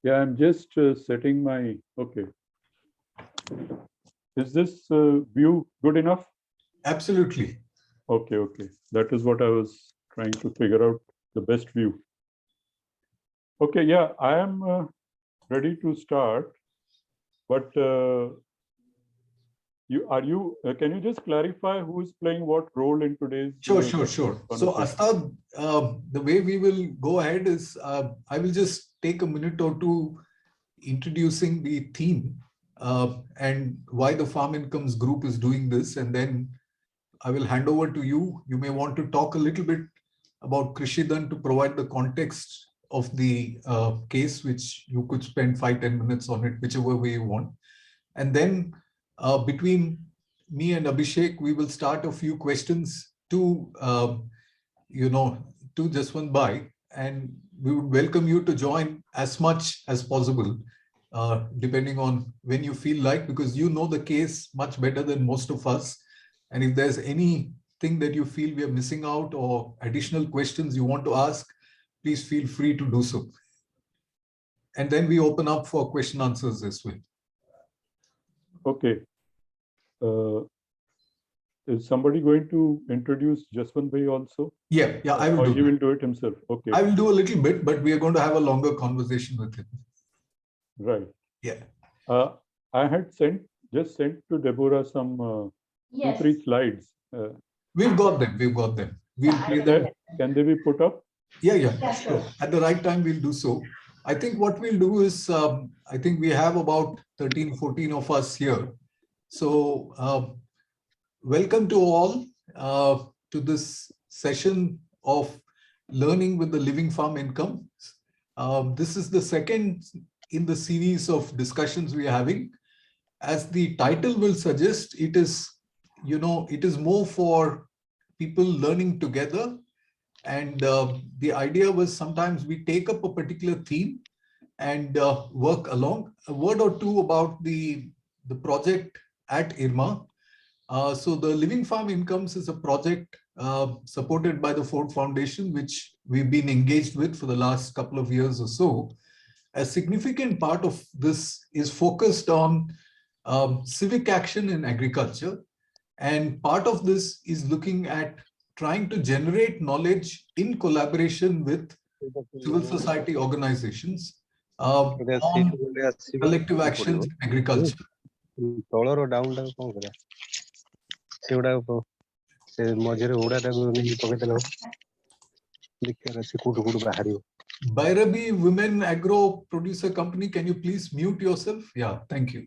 Yeah, I'm just setting my, okay. Is this view good enough? Absolutely. Okay, okay. That is what I was trying to figure out, the best view. Okay, yeah, I am ready to start, but can you just clarify who is playing what role in today's Sure. So, conversation? Astad, the way we will go ahead is I will just take a minute or two introducing the theme and why the Farm Incomes Group is doing this, and then I will hand over to you. You may want to talk a little bit about Krishidan to provide the context of the case, which you could spend 5-10 minutes on it, whichever way you want. And then between me and Abhishek, we will start a few questions to, to Jaswant Bhai, and we would welcome you to join as much as possible, depending on when you feel like, because you know the case much better than most of us. And if there's anything that you feel we are missing out or additional questions you want to ask, please feel free to do so. And then we open up for question answers as well. Okay. Is somebody going to introduce Jaswant Bhai also? Yeah, I will do he will do it himself. Okay. I will do a little bit, but we are going to have a longer conversation with him. Right. Yeah. I had just sent to Deborah some 2-3 slides. We've got them. We'll play them. Can they be put up? Yeah, sure. At the right time, we'll do so. I think what we'll do is, I think we have about 13, 14 of us here. So welcome to all to this session of Learning with the Living Farm Income. This is the second in the series of discussions we are having. As the title will suggest, it is more for people learning together. And the idea was sometimes we take up a particular theme and work along. A word or two about the project at IRMA. So the Living Farm Incomes is a project supported by the Ford Foundation, which we've been engaged with for the last couple of years or so. A significant part of this is focused on civic action in agriculture. And part of this is looking at trying to generate knowledge in collaboration with civil society organizations on collective action in agriculture. Bhairavi Women Agro Producer Company, can you please mute yourself? Yeah, thank you.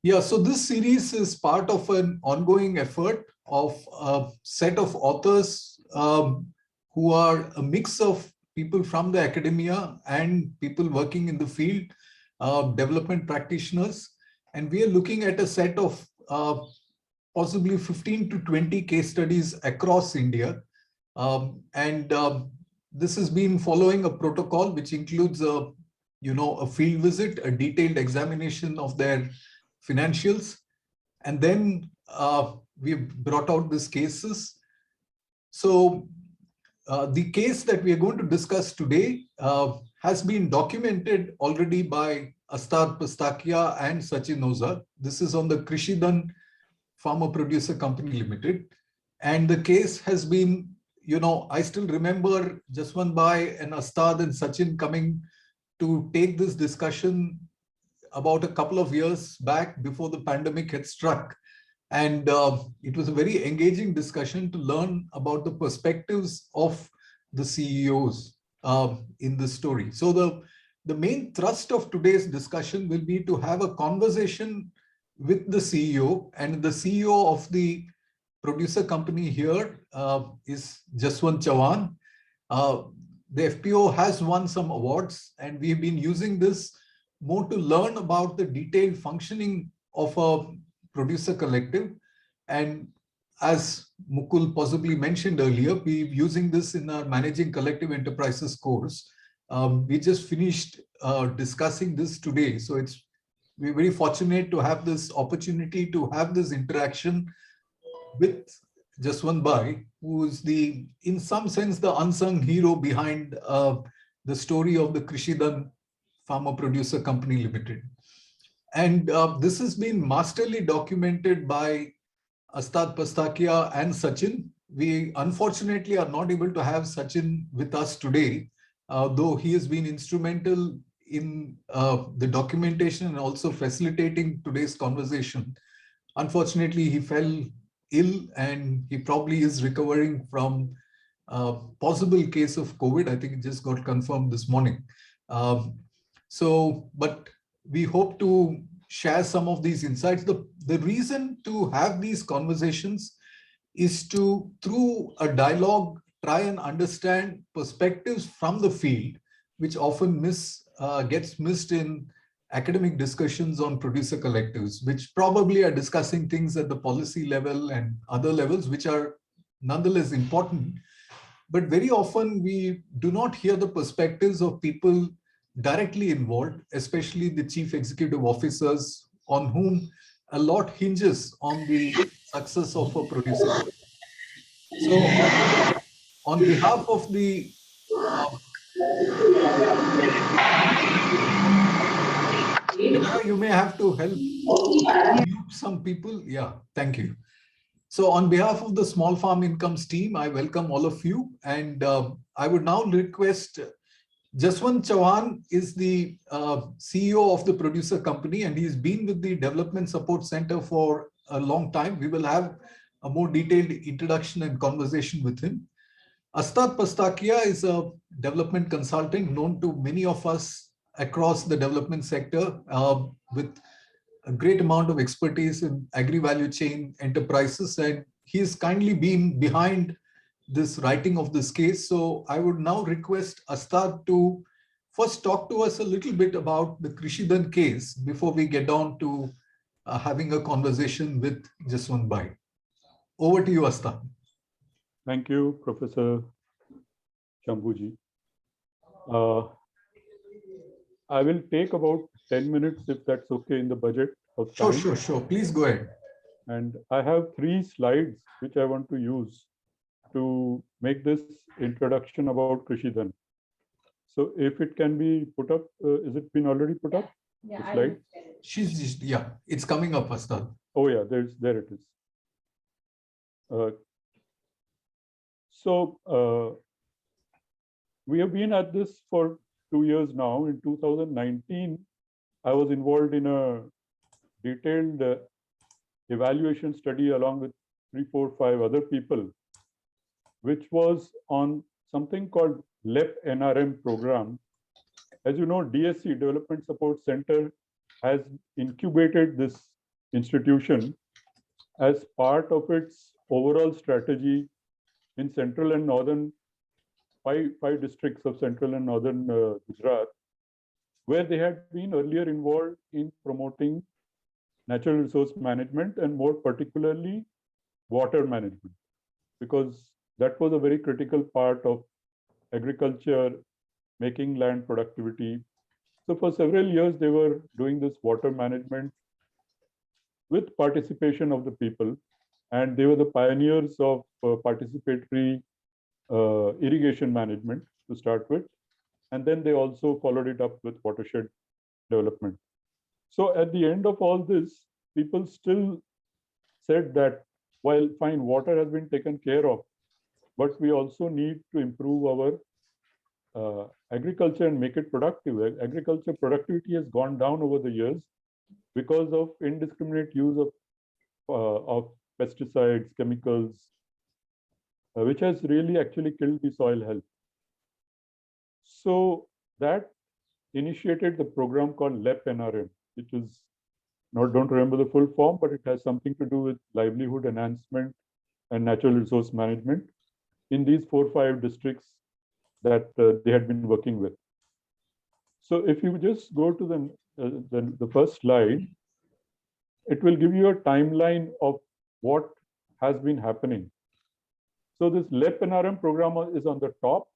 Yeah, so this series is part of an ongoing effort of a set of authors who are a mix of people from the academia and people working in the field, development practitioners. And we are looking at a set of possibly 15 to 20 case studies across India. This has been following a protocol which includes a field visit, a detailed examination of their financials, and then we've brought out these cases. So the case that we are going to discuss today has been documented already by Astad Pastakia and Sachin Oza. This is on the Krishidan Farmer Producer Company Limited. And the case has been, I still remember Jaswant Bhai and Astad and Sachin coming to take this discussion about a couple of years back before the pandemic had struck. And it was a very engaging discussion to learn about the perspectives of the CEOs in this story. So the main thrust of today's discussion will be to have a conversation with the CEO, and the CEO of the producer company here is Jaswant Chavan. The FPO has won some awards, and we've been using this more to learn about the detailed functioning of a producer collective. And as Mukul possibly mentioned earlier, we're using this in our Managing Collective Enterprises course. We just finished discussing this today. So we're very fortunate to have this opportunity to have this interaction with Jaswant Bhai, who is in some sense, the unsung hero behind the story of the Krishidan Farmer Producer Company Limited. And this has been masterly documented by Astad Pastakia and Sachin. We unfortunately are not able to have Sachin with us today, though he has been instrumental in the documentation and also facilitating today's conversation. Unfortunately, he fell ill and he probably is recovering from a possible case of COVID. I think it just got confirmed this morning. But we hope to share some of these insights. The reason to have these conversations is to, through a dialogue, try and understand perspectives from the field, which often gets missed in academic discussions on producer collectives, which probably are discussing things at the policy level and other levels, which are nonetheless important. But very often we do not hear the perspectives of people directly involved, especially the chief executive officers, on whom a lot hinges on the success of a producer. So on behalf of the you may have to help mute some people. Yeah, thank you. So on behalf of the Small Farm Incomes team, I welcome all of you. And I would now request Jaswant Chauhan is the CEO of the producer company, and he's been with the Development Support Center for a long time. We will have a more detailed introduction and conversation with him. Astad Pastakia is a development consultant known to many of us across the development sector with a great amount of expertise in agri-value chain enterprises, and he's kindly been behind this writing of this case. So I would now request Astad to first talk to us a little bit about the Krishidan case before we get down to having a conversation with Jaswant Bhai. Over to you, Astad. Thank you, Professor Shambhuji. I will take about 10 minutes, if that's okay, in the budget of time. Sure. Please go ahead. And I have 3 slides which I want to use to make this introduction about Krishidan. So if it can be put up, is it been already put up? Yeah, the slide? It's coming up, Astad. Oh yeah, there it is. We have been at this for 2 years now. In 2019, I was involved in a detailed evaluation study along with 3, 4, 5 other people, which was on something called LEP NRM program. As you know, DSC, Development Support Center, has incubated this institution as part of its overall strategy in central and northern, five districts of central and northern Gujarat, where they had been earlier involved in promoting natural resource management and more particularly water management, because that was a very critical part of agriculture, making land productivity. So for several years, they were doing this water management with participation of the people, and they were the pioneers of participatory irrigation management to start with. And then they also followed it up with watershed development. So at the end of all this, people still said that while fine, water has been taken care of, but we also need to improve our agriculture and make it productive. Agriculture productivity has gone down over the years because of indiscriminate use of pesticides, chemicals, which has really actually killed the soil health. So that initiated the program called LEP NRM, which is, don't remember the full form, but it has something to do with livelihood enhancement and natural resource management in these 4 or 5 districts that they had been working with. So if you just go to the first slide, it will give you a timeline of what has been happening. So this LEP NRM program is on the top,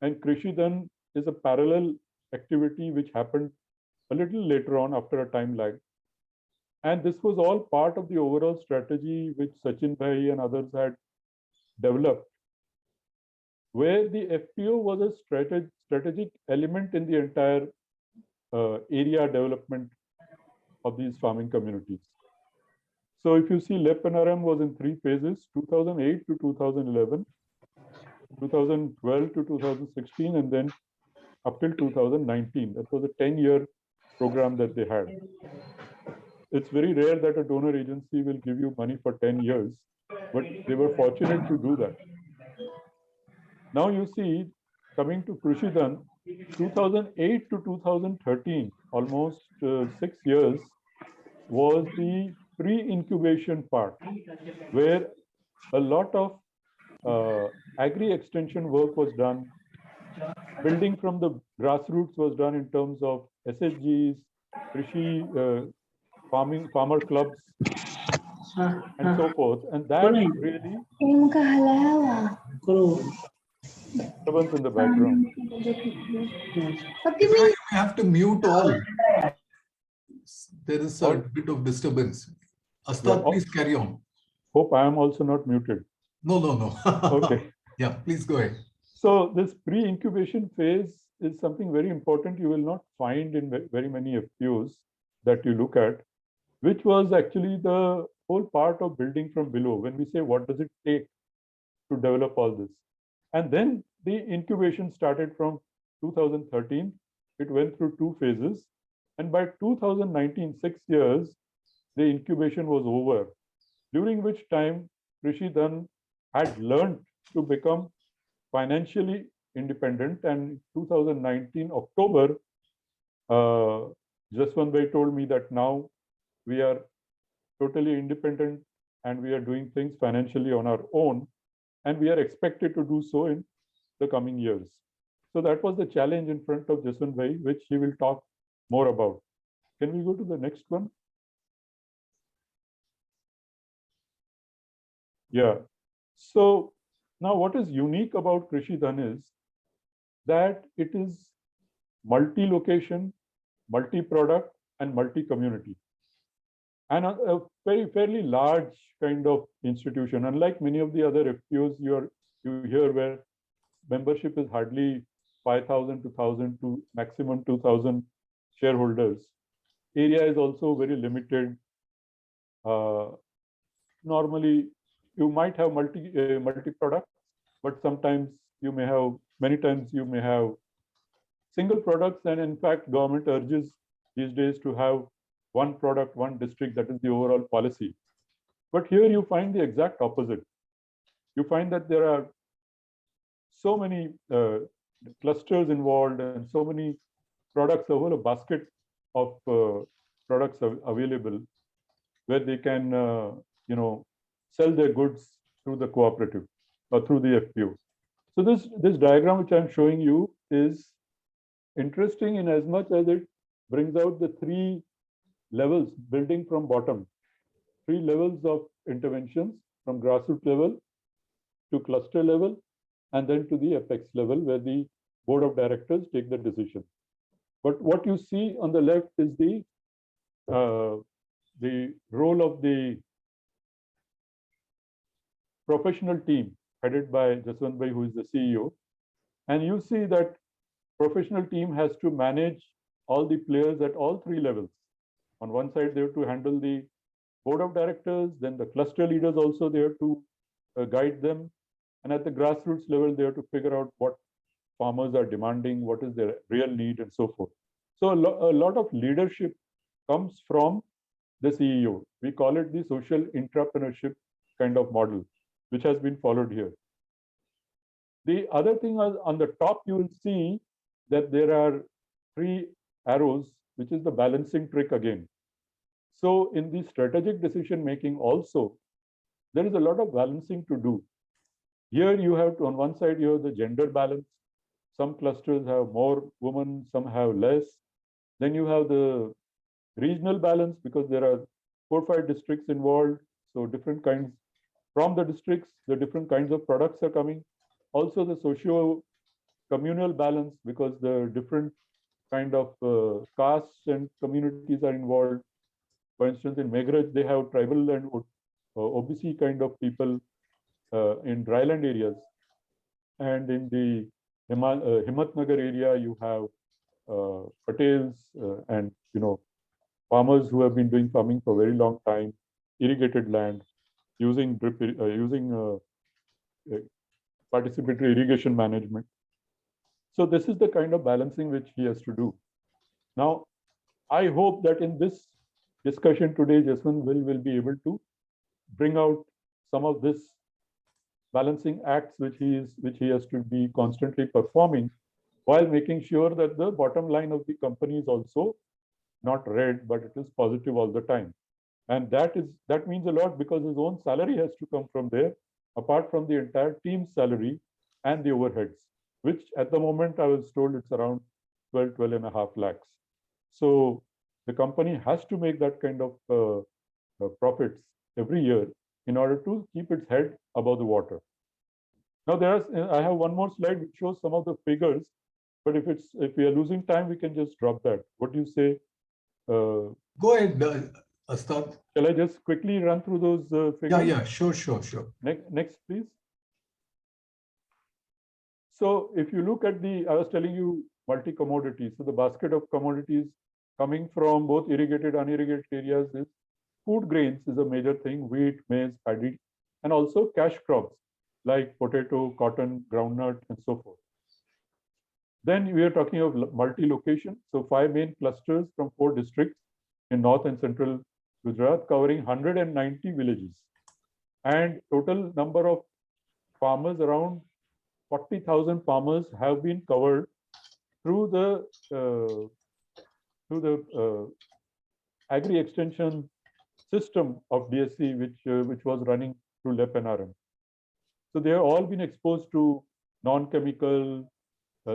and Krishidan is a parallel activity which happened a little later on after a time lag. And this was all part of the overall strategy which Sachin Bhai and others had developed, where the FPO was a strategic element in the entire area development of these farming communities. So if you see, LEP NRM was in 3 phases: 2008 to 2011, 2012 to 2016, and then up till 2019. That was a 10-year program that they had. It's very rare that a donor agency will give you money for 10 years, but they were fortunate to do that. Now you see, coming to Krishi Dhan, 2008 to 2013, almost 6 years, was the pre-incubation part, where a lot of agri-extension work was done. Building from the grassroots was done in terms of SHGs, Krishi farmer clubs, and so forth. And that really disturbance in the background. Imran, you may have to mute all. There is a bit of disturbance. Astad, please carry on. Hope I am also not muted. No. Okay. Yeah, please go ahead. So this pre-incubation phase is something very important you will not find in very many FPOs that you look at, which was actually the whole part of building from below. When we say, what does it take to develop all this? And then the incubation started from 2013. It went through 2 phases. And by 2019, 6 years, the incubation was over, during which time Krishi Dhan had learned to become financially independent. And 2019 October, Jaswant Bhai told me that now we are totally independent and we are doing things financially on our own, and we are expected to do so in the coming years. So that was the challenge in front of Jaswant Bhai, which he will talk more about. Can we go to the next one? Yeah. So now what is unique about Krishi Dhan is that it is multi-location, multi-product, and multi-community, and a fairly large kind of institution. Unlike many of the other FPOs you hear, where membership is hardly 5,000 to 1,000 to maximum 2,000 shareholders, area is also very limited. Normally, you might have multi products, but sometimes you may have, many times you may have single products. And in fact, government urges these days to have one product, one district. That is the overall policy. But here you find the exact opposite. You find that there are so many clusters involved and so many products, a whole basket of products available, where they can sell their goods through the cooperative or through the FPO. So this diagram which I'm showing you is interesting in as much as it brings out the 3 levels, building from bottom, 3 levels of interventions, from grassroots level to cluster level, and then to the apex level, where the board of directors take the decision. But what you see on the left is the role of the professional team headed by Jaswant Bhai, who is the CEO. And you see that professional team has to manage all the players at all 3 levels. On one side, they have to handle the board of directors, then the cluster leaders also, they have to guide them. And at the grassroots level, they have to figure out what farmers are demanding, what is their real need, and so forth. So a lot of leadership comes from the CEO. We call it the social entrepreneurship kind of model, which has been followed here. The other thing on the top, you will see that there are 3 arrows, which is the balancing trick again. So in the strategic decision making also, there is a lot of balancing to do. Here you have to, on one side, you have the gender balance. Some clusters have more women, some have less. Then you have the regional balance, because there are 4 or 5 districts involved. So different kinds, from the districts, the different kinds of products are coming. Also the socio-communal balance, because the different kind of castes and communities are involved. For instance, in Meghraj, they have tribal and OBC kind of people in dryland areas. And in the Himatnagar area, you have Patels and farmers who have been doing farming for a very long time, irrigated land, using participatory irrigation management. So this is the kind of balancing which he has to do. Now, I hope that in this discussion today, Jaswant will be able to bring out some of this balancing acts which he has to be constantly performing, while making sure that the bottom line of the company is also not red, but it is positive all the time. And that means a lot, because his own salary has to come from there, apart from the entire team's salary and the overheads, which at the moment I was told it's around 12.5 lakhs. So the company has to make that kind of profits every year in order to keep its head above the water. Now I have one more slide which shows some of the figures, but if we are losing time, we can just drop that. What do you say? Go ahead, Astad. Shall I just quickly run through those figures? Yeah, sure. Next, please. So if you look at I was telling you multi-commodities. So the basket of commodities coming from both irrigated, unirrigated areas is food grains is a major thing, wheat, maize, paddy, and also cash crops like potato, cotton, groundnut, and so forth. Then we are talking of multi-location. So 5 main clusters from 4 districts in north and central Gujarat, covering 190 villages. And total number of farmers, around 40,000 farmers have been covered through the agri extension system of DSC, which was running through LEP NRM. So they have all been exposed to non-chemical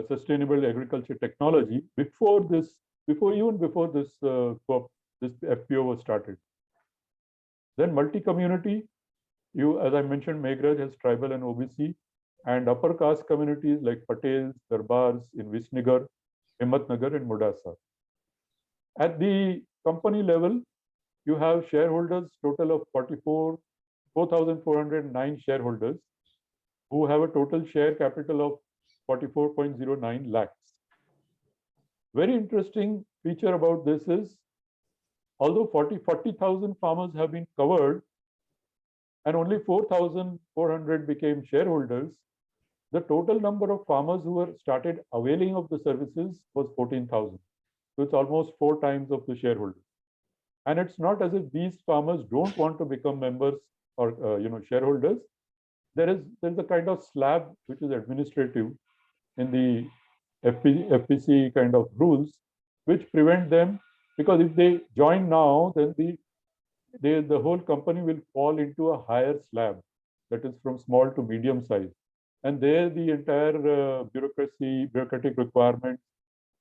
sustainable agriculture technology before this FPO was started. Then multi-community, as I mentioned, Meghraj has tribal and OBC, and upper caste communities like Patels, Darbars in Visnagar, Himatnagar, and Mudasa. At the company level, you have shareholders, total of 4,409 shareholders, who have a total share capital of 44.09 lakhs. Very interesting feature about this is, although 40,000 farmers have been covered and only 4,400 became shareholders, the total number of farmers who were started availing of the services was 14,000. So it's almost 4 times of the shareholders. And it's not as if these farmers don't want to become members or shareholders. There's a kind of slab which is administrative in the FPC kind of rules, which prevent them, because if they join now, then the whole company will fall into a higher slab, that is from small to medium size. And there the entire bureaucratic requirements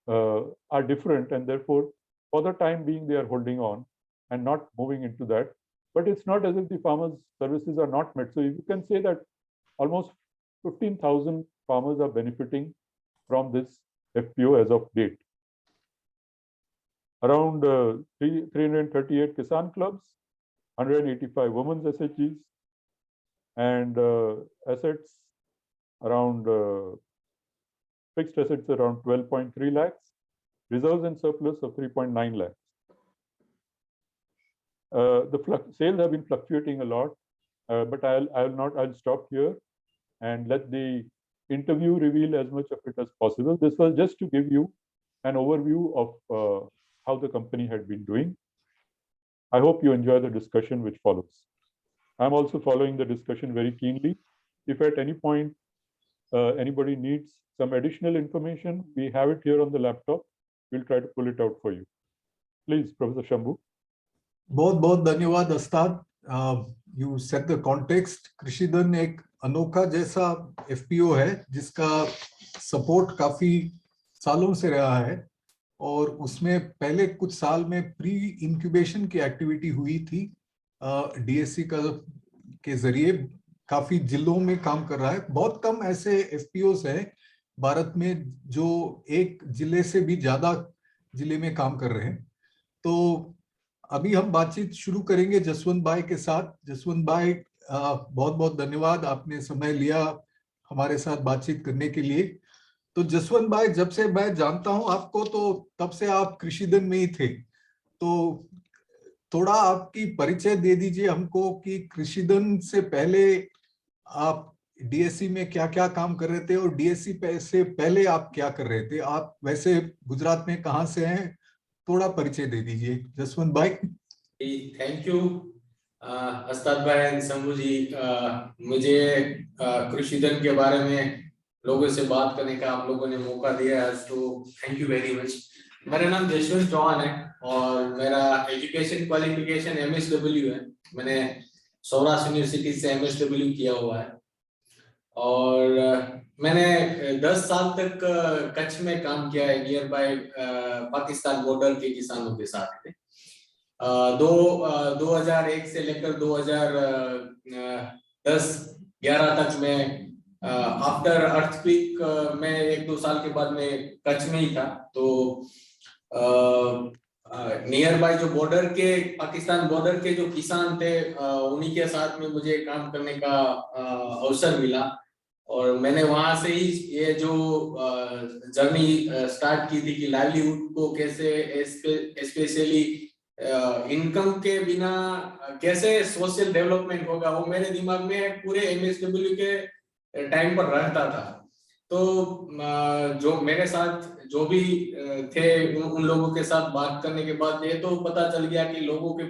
are different, and therefore for the time being they are holding on and not moving into that. But it's not as if the farmers' services are not met. So you can say that almost 15,000 farmers are benefiting from this FPO as of date. Around 338 Kisan clubs, 185 women's SHGs, and assets around fixed assets around 12.3 lakhs, reserves and surplus of 3.9 lakhs. The sales have been fluctuating a lot, but I'll stop here and let the interview reveal as much of it as possible. This was just to give you an overview of how the company had been doing. I hope you enjoy the discussion which follows. I'm also following the discussion very keenly. If at any point anybody needs some additional information, we have it here on the laptop. We'll try to pull it out for you. Please, Professor Shambhu. बहुत धन्यवाद अस्ताद. You set the context. कृषिधन एक अनोखा जैसा FPO है जिसका support काफी सालों से रहा है, और उसमें पहले कुछ साल में प्री इंक्यूबेशन की एक्टिविटी हुई थी. DSC के जरिए काफी जिलों में काम कर रहा है. बहुत कम ऐसे FPOs हैं भारत में जो एक जिले से भी ज्यादा जिले में काम कर रहे हैं. तो अभी हम बातचीत शुरू करेंगे जसवंत भाई के साथ. जसवंत भाई, बहुत बहुत धन्यवाद, आपने समय लिया हमारे साथ बातचीत करने के लिए. तो जसवंत भाई, जब से मैं जानता हूं आपको तो तब से आप कृषिधन में ही थे, तो थोड़ा आपकी परिचय दे दीजिए हमको कि कृषिधन से पहले आप डीएससी में क्या क्या काम कर रहे थे और डीएससी से पहले आप क्या कर रहे थे। आप वैसे गुजरात में कहाँ से हैं, थोड़ा परिचय दे दीजिए जसवंत भाई। थैंक यू अस्ताद भाई एंड शंभू जी। मुझे कृषिधन के बारे में लोगों से बात करने का आप लोगों ने मौका दिया है, तो थैंक यू वेरी मच। मेरा नाम जशवंत चौहान है और मेरा एजुकेशन क्वालिफिकेशन MSW है। मैंने सौराष्ट्र यूनिवर्सिटी से MSW किया हुआ है और मैंने 10 साल तक कच्छ में काम किया है, नियर बाय पाकिस्तान बॉर्डर के किसानों के साथ थे। 2001 से लेकर 2010-11 तक मैं आफ्टर अर्थक्वेक में 1-2 साल के बाद मैं कच्छ में ही था। तो नियर बाय जो बॉर्डर के पाकिस्तान बॉर्डर के जो किसान थे उन्हीं के साथ में मुझे काम करने का अवसर मिला और मैंने वहां से ही ये जो जर्नी स्टार्ट की थी कि लाइवलीहुड को कैसे स्पेशली इनकम के बिना कैसे सोशल डेवलपमेंट होगा, वो मेरे दिमाग में पूरे MSW के टाइम पर रहता था। तो जो मेरे साथ जो भी थे उन लोगों के साथ बात करने के बाद ये तो पता चल गया कि लोगों के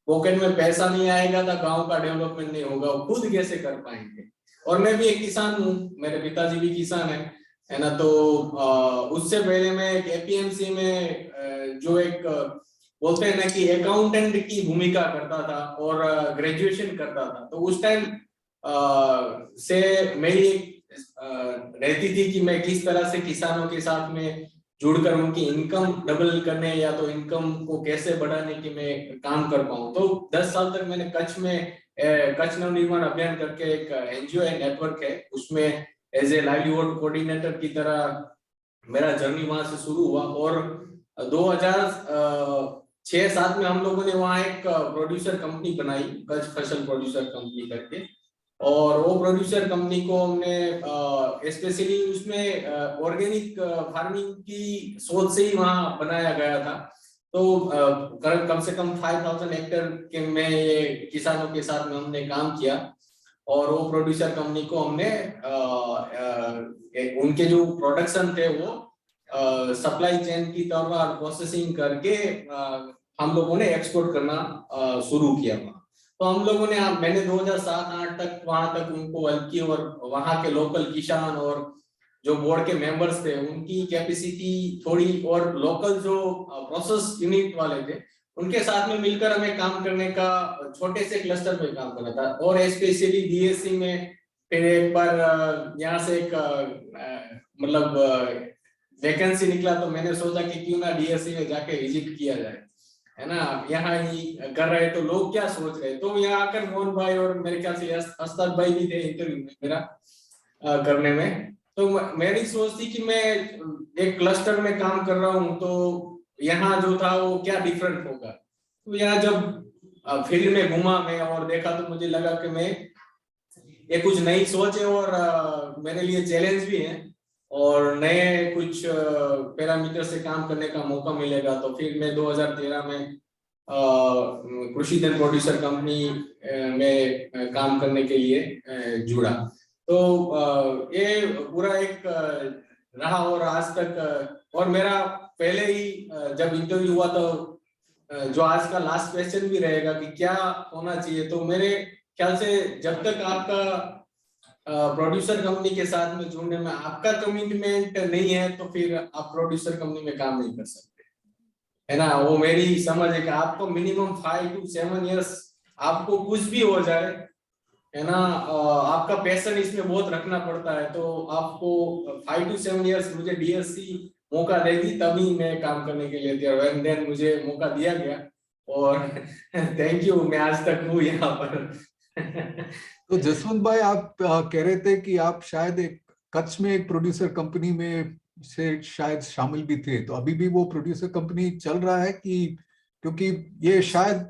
पॉकेट में पैसा नहीं आएगा तो गांव का डेवलपमेंट नहीं होगा, वो खुद कैसे कर पाएंगे। और मैं भी एक किसान हूँ, मेरे पिताजी भी किसान है ना। तो उससे पहले मैं एक APMC में जो एक बोलते हैं ना कि अकाउंटेंट की भूमिका करता था और ग्रेजुएशन करता था। तो उस टाइम से मेरी रहती थी कि मैं किस तरह से किसानों के साथ में जुड़कर उनकी इनकम डबल करने या तो इनकम को कैसे बढ़ाने की मैं काम कर पाऊं। तो 10 साल तक मैंने कच्छ में कच्छ नवनिर्माण अभियान करके एक NGO है, नेटवर्क है, उसमें एज ए लाइवलीहुड कोऑर्डिनेटर की तरह मेरा जर्नी वहां से शुरू हुआ। और 2006-07 में हम लोगों ने वहाँ एक प्रोड्यूसर कंपनी बनाई, कच्छ फसल प्रोड्यूसर कंपनी करके। और वो प्रोड्यूसर कंपनी को हमने स्पेशली उसमें ऑर्गेनिक फार्मिंग की सोच से ही वहाँ बनाया गया था। तो कम से कम 5000 हेक्टेयर के में ये किसानों के साथ में हमने काम किया और वो प्रोड्यूसर कंपनी को हमने उनके जो प्रोडक्शन थे वो सप्लाई चेन की तरह प्रोसेसिंग करके हम लोगों ने एक्सपोर्ट करना शुरू किया। तो हम लोगों ने मैंने 2007-08 तक वहां तक उनको हेल्प की और वहां के लोकल किसान और जो बोर्ड के मेंबर्स थे उनकी कैपेसिटी थोड़ी और लोकल जो प्रोसेस यूनिट वाले थे उनके साथ में मिलकर हमें काम करने का छोटे से क्लस्टर में काम करना था। और स्पेशली DSC में फिर एक बार यहाँ से एक मतलब वैकेंसी निकला तो मैंने सोचा कि क्यों ना DSC में जाके विजिट किया जाए, है ना। यहाँ ही कर रहे तो लोग क्या सोच रहे। तो यहाँ आकर मोहन भाई और मेरे ख्याल से अस्ताद भाई भी थे इंटरव्यू में मेरा करने में। तो मेरी सोच थी कि मैं एक क्लस्टर में काम कर रहा हूँ तो यहाँ जो था वो क्या डिफरेंट होगा। तो यहाँ जब फील्ड में घूमा मैं और देखा तो मुझे लगा कि मैं ये कुछ नई सोच है और मेरे लिए चैलेंज भी है और नए कुछ पैरामीटर से काम करने का मौका मिलेगा। तो फिर मैं 2013 में कृषिधन प्रोड्यूसर कंपनी में काम करने के लिए जुड़ा। तो ये पूरा एक रहा और आज तक। और मेरा पहले ही जब इंटरव्यू हुआ तो जो आज का लास्ट क्वेश्चन भी रहेगा कि क्या होना चाहिए, तो मेरे ख्याल से जब तक आपका प्रोड्यूसर कंपनी के साथ में जुड़ने में आपका कमिटमेंट नहीं है तो फिर आप प्रोड्यूसर कंपनी में काम नहीं कर सकते, है ना। वो मेरी समझ है कि आपको मिनिमम 5 to 7 years आपको कुछ भी हो जाए, है ना, आपका पैशन इसमें बहुत रखना पड़ता है। तो आपको 5 to 7 years मुझे DSC मौका देगी तभी मैं काम करने के लिए तैयार। एंड देन मुझे मौका दिया गया और थैंक यू, मैं आज तक हूँ यहाँ पर। तो जसवंत भाई, आप कह रहे थे कि आप शायद एक कच्छ में एक प्रोड्यूसर कंपनी में से शायद शामिल भी थे, तो अभी भी वो प्रोड्यूसर कंपनी चल रहा है कि, क्योंकि ये शायद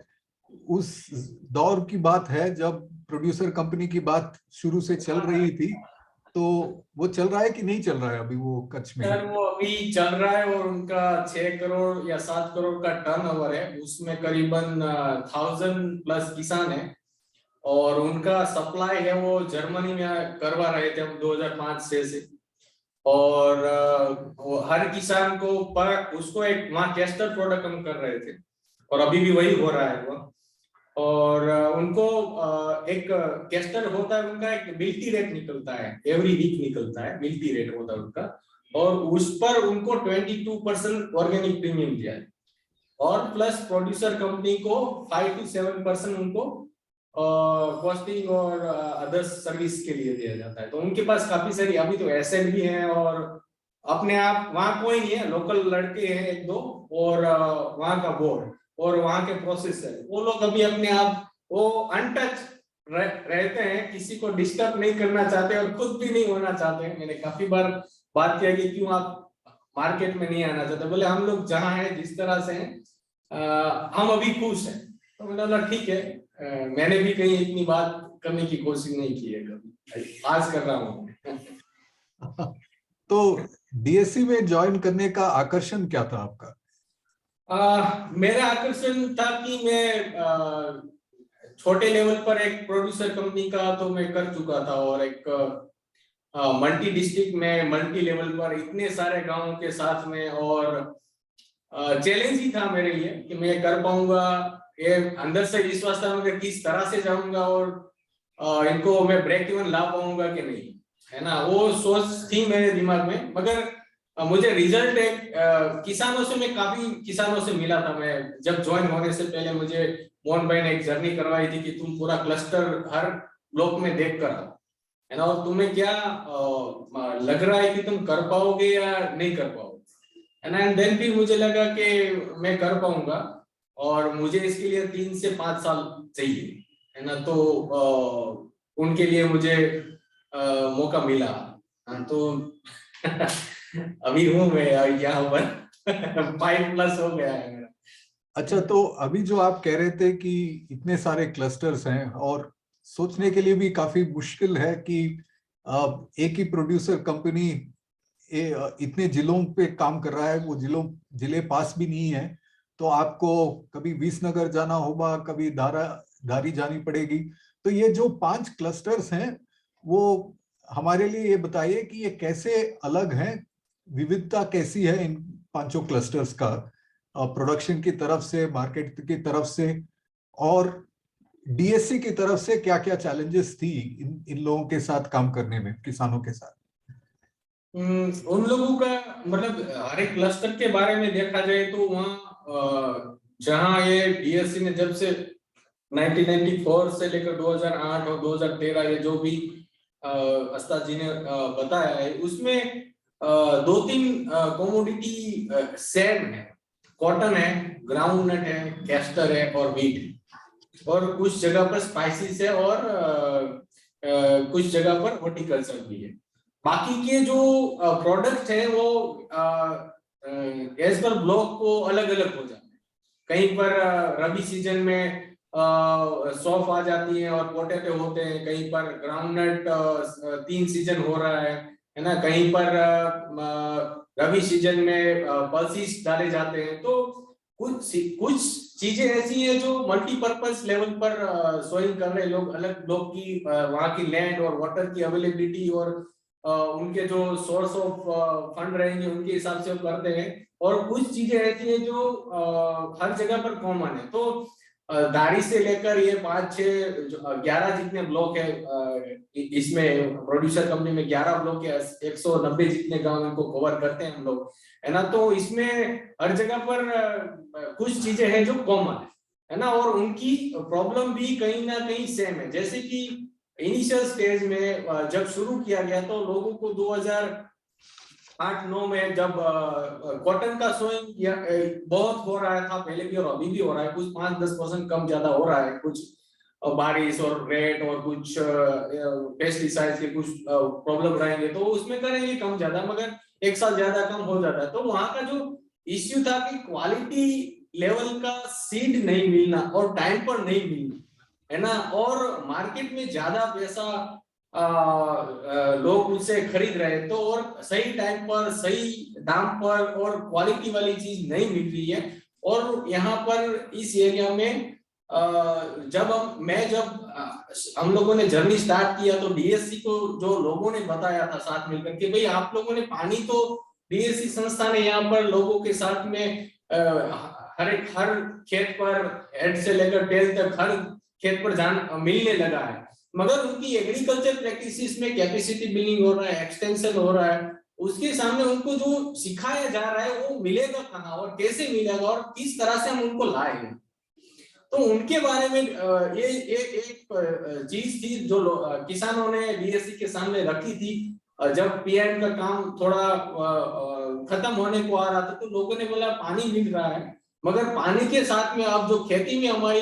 उस दौर की बात है जब प्रोड्यूसर कंपनी की बात शुरू से चल रही थी तो वो चल रहा है कि नहीं चल रहा है अभी वो कच्छ में? सर वो अभी चल रहा है और उनका 6 करोड़ या 7 करोड़ का टर्नओवर है, उसमें करीबन 1000+ किसान है और उनका सप्लाई है वो जर्मनी में करवा रहे थे हम 2005-6 से। और वो हर किसान को पर उसको एक वहाँ कैस्टर प्रोडक्ट हम कर रहे थे और अभी भी वही हो रहा है वो। और उनको एक कैस्टर होता है उनका, एक मिल्टी रेट निकलता है, एवरी वीक निकलता है, मिल्टी रेट होता है उनका, और उस पर उनको 22% ऑर्गेनिक प्रीमियम दिया है और प्लस प्रोड्यूसर कंपनी को 5 to 7% उनको कॉस्टिंग और अदर्स सर्विस के लिए दिया जाता है। तो उनके पास काफी सारी अभी तो एसेट भी है और अपने आप वहाँ कोई नहीं है, लोकल लड़के हैं एक दो और वहाँ का बोर्ड और वहाँ के प्रोसेसर, वो लोग अभी अपने आप वो अनटच रहते हैं, किसी को डिस्टर्ब नहीं करना चाहते और खुद भी नहीं होना चाहते। मैंने काफी बार बात किया कि क्यों आप मार्केट में नहीं आना चाहते, बोले हम लोग जहाँ हैं जिस तरह से हैं हम अभी खुश हैं। तो मैंने बोला ठीक है, मैंने भी कहीं इतनी बात करने की कोशिश नहीं की है कभी, आज कर रहा हूँ। तो डीएससी में ज्वाइन करने का आकर्षण क्या था आपका? मेरा आकर्षण था कि मैं छोटे लेवल पर एक प्रोड्यूसर कंपनी का तो मैं कर चुका था और एक मल्टी डिस्ट्रिक्ट में मल्टी लेवल पर इतने सारे गांवों के साथ में, और चैलेंज ही था मेरे लिए कि मैं कर पाऊंगा। ये अंदर से विश्वास था मैं किस तरह से जाऊंगा और इनको मैं ब्रेक इवन ला पाऊंगा कि नहीं, है ना, वो सोच थी मेरे दिमाग में। मगर मुझे रिजल्ट एक किसानों से, मैं काफी किसानों से मिला था। मैं जब ज्वाइन होने से पहले मुझे मोहन भाई ने एक जर्नी करवाई थी कि तुम पूरा क्लस्टर हर ब्लॉक में देख कर आओ, है ना, और तुम्हें क्या लग रहा है कि तुम कर पाओगे या नहीं कर पाओगे, है ना। एंड देन फिर मुझे लगा कि मैं कर पाऊंगा और मुझे इसके लिए 3 से 5 साल चाहिए, है ना। तो उनके लिए मुझे मौका मिला। तो अभी हूँ मैं यहाँ पर 5+ हो गया है मेरा। अच्छा, तो अभी जो आप कह रहे थे कि इतने सारे क्लस्टर्स हैं और सोचने के लिए भी काफी मुश्किल है कि एक ही प्रोड्यूसर कंपनी इतने जिलों पे काम कर रहा है, वो जिले पास भी नहीं है, तो आपको कभी विसनगर जाना होगा, कभी धारी जानी पड़ेगी। तो ये जो 5 क्लस्टर्स हैं, वो हमारे लिए ये बताइए कि ये कैसे अलग हैं, विविधता कैसी है इन 5 क्लस्टर्स का, प्रोडक्शन की तरफ से, मार्केट की तरफ से, और डीएससी की तरफ से क्या क्या चैलेंजेस थी इन लोगों के साथ काम करने में, किसानों के साथ? उन लोगों का मतलब हर एक क्लस्टर के बारे में देखा जाए तो वहाँ जहाँ ये डीएससी ने जब से 1994 से लेकर 2008 और 2013 ये जो भी अस्ताद जी ने बताया है, उसमें 2-3 कमोडिटी सेम है। कॉटन है, ग्राउंडनट है, कैस्टर है और व्हीट है, और कुछ जगह पर स्पाइसेस है और कुछ जगह पर हॉर्टिकल्चर भी है। बाकी के जो प्रोडक्ट है वो एज पर ब्लॉक को अलग अलग हो जाते हैं। कहीं पर रबी सीजन में सौंफ आ जाती है और पोटैटो होते हैं, कहीं पर ग्राउंडनट 3 सीजन हो रहा है ना, कहीं पर रबी सीजन में पल्सीज डाले जाते हैं। तो कुछ चीजें ऐसी हैं जो मल्टीपर्पज लेवल पर सोइंग कर रहे लोग, अलग लोग की वहाँ की लैंड और वाटर की अवेलेबिलिटी और उनके जो सोर्स ऑफ फंड रहेंगे उनके हिसाब से वो करते हैं। और कुछ चीजें ऐसी हैं जो हर जगह पर कॉमन है। तो दारी से लेकर ये 5-6-11 जितने ब्लॉक है, इसमें प्रोड्यूसर कंपनी में 11 ब्लॉक है, 190 जितने गांव इनको कवर करते हैं हम लोग, है ना। तो इसमें हर जगह पर कुछ चीजें हैं जो कॉमन है ना, और उनकी प्रॉब्लम भी कहीं ना कहीं सेम है। जैसे कि इनिशियल स्टेज में जब शुरू किया गया तो लोगों को 2008-9 में जब कॉटन का सोइंग बहुत हो रहा था पहले भी और अभी भी हो रहा है, कुछ 5-10% कम ज्यादा हो रहा है, कुछ बारिश और रेट और कुछ पेस्टिसाइड्स के कुछ प्रॉब्लम रहेंगे तो उसमें करेंगे कम ज्यादा, मगर एक साल ज्यादा कम हो जाता है। तो वहां का जो इश्यू था कि क्वालिटी लेवल का सीड नहीं मिलना और टाइम पर नहीं मिलना, है ना, और मार्केट में ज्यादा पैसा लोग उससे खरीद रहे हैं, तो और सही टाइम पर सही दाम पर और क्वालिटी वाली चीज नहीं मिल रही है। और यहाँ पर इस एरिया में जब हम लोगों ने जर्नी स्टार्ट किया तो डीएससी को जो लोगों ने बताया था साथ मिलकर के, भाई आप लोगों ने पानी तो डीएससी संस्था ने यहाँ पर लोगों के साथ में हर खेत पर हेड से लेकर टेल तक हर खेत पर मिलने लगा है, मगर उनकी एग्रीकल्चर प्रैक्टिसेस में कैपेसिटी बिल्डिंग हो रहा है, एक्सटेंशन हो रहा है, उसके सामने उनको जो सिखाया जा रहा है वो मिलेगा कहाँ और कैसे मिलेगा और किस तरह से हम उनको लाएंगे। तो उनके बारे में ये एक चीज थी जो किसानों ने डीएससी के सामने रखी थी। जब पीएम का काम थोड़ा खत्म होने को आ रहा था तो लोगों ने बोला पानी मिल रहा है, मगर पानी के साथ में अब जो खेती में हमारी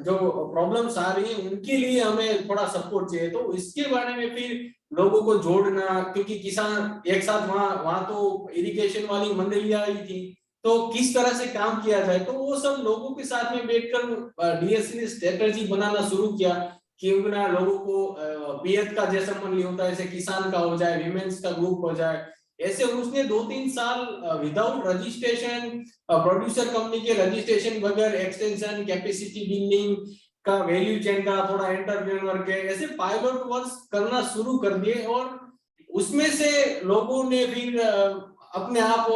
जो प्रॉब्लम्स आ रही है उनके लिए हमें थोड़ा सपोर्ट चाहिए। तो इसके बारे में फिर लोगों को जोड़ना, क्योंकि किसान एक साथ वहां तो इरिगेशन वाली मंडलियां ही थी, तो किस तरह से काम किया जाए, तो वो सब लोगों के साथ में बैठकर डीएससी ने स्ट्रेटजी बनाना शुरू किया कि ना लोगों को पीएच का जैसा मंडली होता है ऐसे किसान का हो जाए, विमेंस का ग्रुप हो जाए, ऐसे उसने 2-3 साल विदाउट रजिस्ट्रेशन, प्रोड्यूसर कंपनी के रजिस्ट्रेशन बगैर एक्सटेंशन, कैपेसिटी बिल्डिंग का, वैल्यू चेन का, थोड़ा एंटरप्रेन्योर के ऐसे पायलट वर्क करना शुरू कर दिए। और उसमें से लोगों ने फिर अपने आप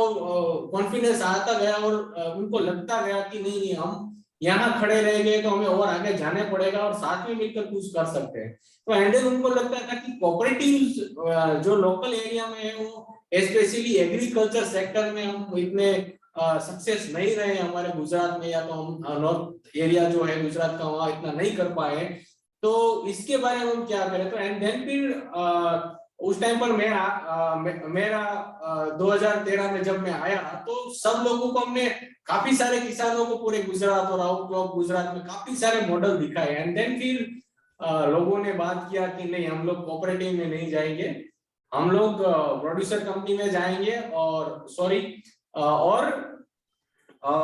कॉन्फिडेंस आता गया और उनको लगता गया कि नहीं हम यहाँ खड़े रह गए तो हमें और आगे जाने पड़ेगा और साथ में मिलकर कुछ कर सकते हैं। तो एंड उनको लगता था कि कोऑपरेटिव जो लोकल एरिया में है वो स्पेशली एग्रीकल्चर सेक्टर में हम इतने सक्सेस नहीं रहे हमारे गुजरात में, या तो हम नॉर्थ एरिया जो है गुजरात का वहां इतना नहीं कर पाए, तो इसके बारे में हम क्या करें। तो एंड देन फिर उस टाइम पर मेरा 2013 में जब मैं आया तो सब लोगों को हमने, काफी सारे किसानों को पूरे गुजरात और आउट ऑफ गुजरात में काफी सारे मॉडल दिखाए। एंड देन फिर लोगों ने बात किया कि नहीं हम लोग कोऑपरेटिव में नहीं जाएंगे, हम लोग प्रोड्यूसर कंपनी में जाएंगे और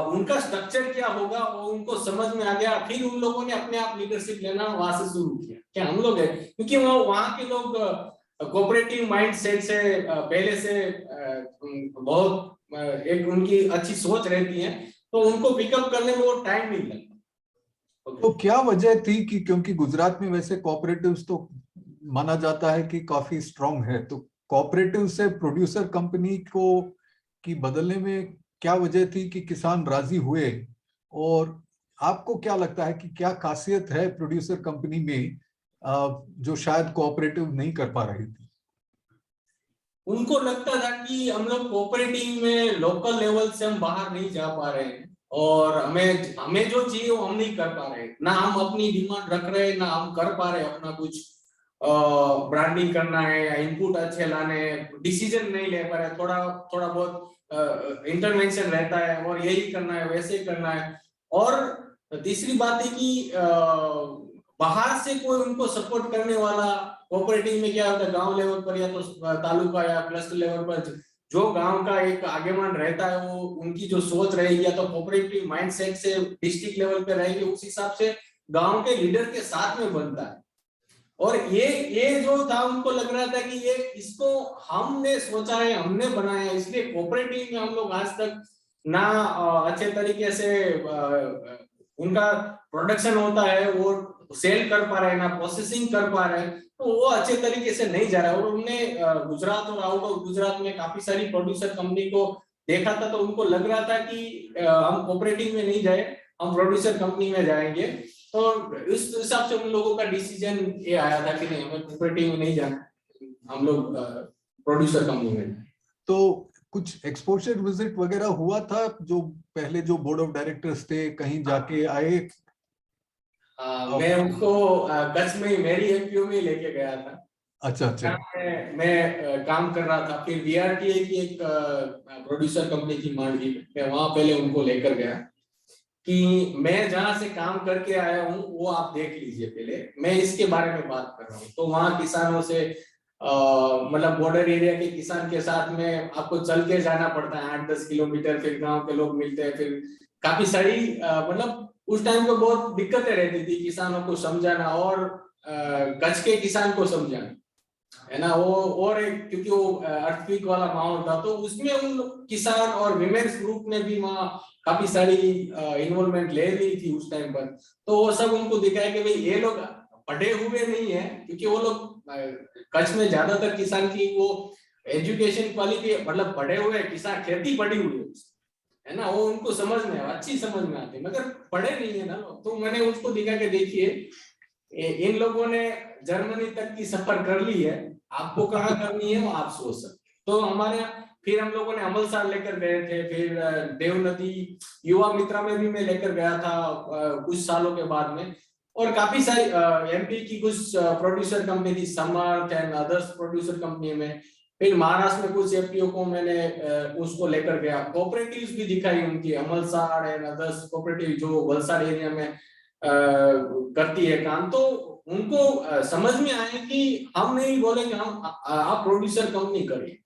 उनका स्ट्रक्चर क्या होगा वो उनको समझ में आ गया। फिर उन लोगों ने अपने आप लीडरशिप लेना वहां से शुरू किया क्या हम लोग है, क्योंकि वहां के लोग कोऑपरेटिव माइंडसेट से पहले से बहुत एक उनकी अच्छी सोच रहती है, तो उनको पिकअप करने में वो टाइम नहीं लगता। तो क्या वजह थी कि क्योंकि गुजरात में वैसे कोऑपरेटिव्स तो माना जाता है कि काफी स्ट्रांग है, तो कोऑपरेटिव से प्रोड्यूसर कंपनी को की बदलने में क्या वजह थी कि किसान राजी हुए? और आपको क्या लगता है कि क्या खासियत है प्रोड्यूसर कंपनी में जो शायद कोऑपरेटिव नहीं कर पा रही थी? उनको लगता था कि हम लोग कोऑपरेटिव में लोकल लेवल से हम बाहर नहीं जा पा रहे हैं और हमें जो चाहिए वो हम नहीं कर पा रहे, ना हम अपनी डिमांड रख रहे, ना हम कर पा रहे अपना कुछ ब्रांडिंग करना है या इनपुट अच्छे लाने हैं, डिसीजन नहीं ले पा रहे, थोड़ा बहुत इंटरवेंशन रहता है और यही करना है वैसे करना है। और तीसरी बात है कि बाहर से कोई उनको सपोर्ट करने वाला, कोऑपरेटिव में क्या होता है गांव लेवल पर या तो तालुका या क्लस्टर लेवल पर जो गांव का एक आगेमान रहता है वो उनकी जो सोच रहेगी या तो कोऑपरेटिव माइंडसेट से डिस्ट्रिक्ट लेवल पे रहेगी, उस हिसाब से गांव के लीडर के साथ में बनता है। और ये जो था उनको लग रहा था कि ये इसको हमने सोचा है, हमने बनाया है, इसलिए कोऑपरेटिव में हम लोग आज तक ना अच्छे तरीके से उनका प्रोडक्शन होता है वो सेल कर पा रहे हैं, ना प्रोसेसिंग कर पा रहे हैं, तो वो अच्छे तरीके से नहीं जा रहा है। और उन्होंने गुजरात और आउट ऑफ गुजरात में काफी सारी प्रोड्यूसर कंपनी को देखा था, तो उनको लग रहा था कि हम कोऑपरेटिव में नहीं जाए, हम प्रोड्यूसर कंपनी में जाएंगे। तो इस हिसाब से उन लोगों का डिसीजन ये आया था कि नहीं हमें कोऑपरेटिव में नहीं जाना, हम लोग प्रोड्यूसर कंपनी में। तो कुछ एक्सपोजर विजिट वगैरह हुआ था, जो पहले जो बोर्ड ऑफ डायरेक्टर्स थे कहीं जाके आए? मैं उनको कच्छ में मेरी एमपीओ में लेके गया था। अच्छा। मैं काम कर रहा था, फिर वीआरटीए की एक प्रोड्यूसर कंपनी की मांडवी में, मैं वहां पहले उनको लेकर गया कि मैं जहां से काम करके आया हूँ वो आप देख लीजिए, पहले मैं इसके बारे में बात कर रहा हूँ। तो वहां किसानों से मतलब बॉर्डर एरिया के किसान के साथ में आपको चल के जाना पड़ता है 8-10 किलोमीटर, फिर गांव के लोग मिलते हैं, फिर काफी सारी मतलब उस टाइम पे बहुत दिक्कतें रहती थी किसानों को समझाना। और कच्छ के किसान को समझाना, है ना। वो और एक, क्योंकि वो अर्थक्वेक वाला माहौल था, तो उसमें उन किसान और विमेन्स ग्रुप ने भी वहाँ काफी सारी इन्वॉल्वमेंट ले ली थी उस टाइम पर। तो वो सब उनको दिखाया कि भाई ये लोग पढ़े हुए नहीं है, क्योंकि वो लोग कच्छ में ज्यादातर किसान की वो एजुकेशन क्वालिटी, मतलब पढ़े हुए किसान, खेती पढ़ी हुई है ना, वो उनको समझ में अच्छी समझ में आती है, मगर पढ़े नहीं है ना लोग। तो मैंने उसको दिखा के देखिए इन लोगों ने जर्मनी तक की सफर कर ली है, आपको कहाँ करनी है वो आप सोच सकते। तो हमारे फिर हम लोगों ने अमलसार लेकर गए थे, फिर देव नदी युवा मित्रा में भी मैं लेकर गया था कुछ सालों के बाद में। और काफी सारी एमपी की कुछ प्रोड्यूसर कंपनी थी, समर्थ एंड अदर्स प्रोड्यूसर कंपनी में। फिर महाराष्ट्र में कुछ एफपीओ को मैंने उसको लेकर गया, कोऑपरेटिव्स भी दिखाई उनकी, अमलसार एंड अदर्स कोऑपरेटिव जो वलसाड़ एरिया में करती है काम। तो उनको समझ में आया कि हम नहीं बोलेंगे, हम आप प्रोड्यूसर कंपनी करिए,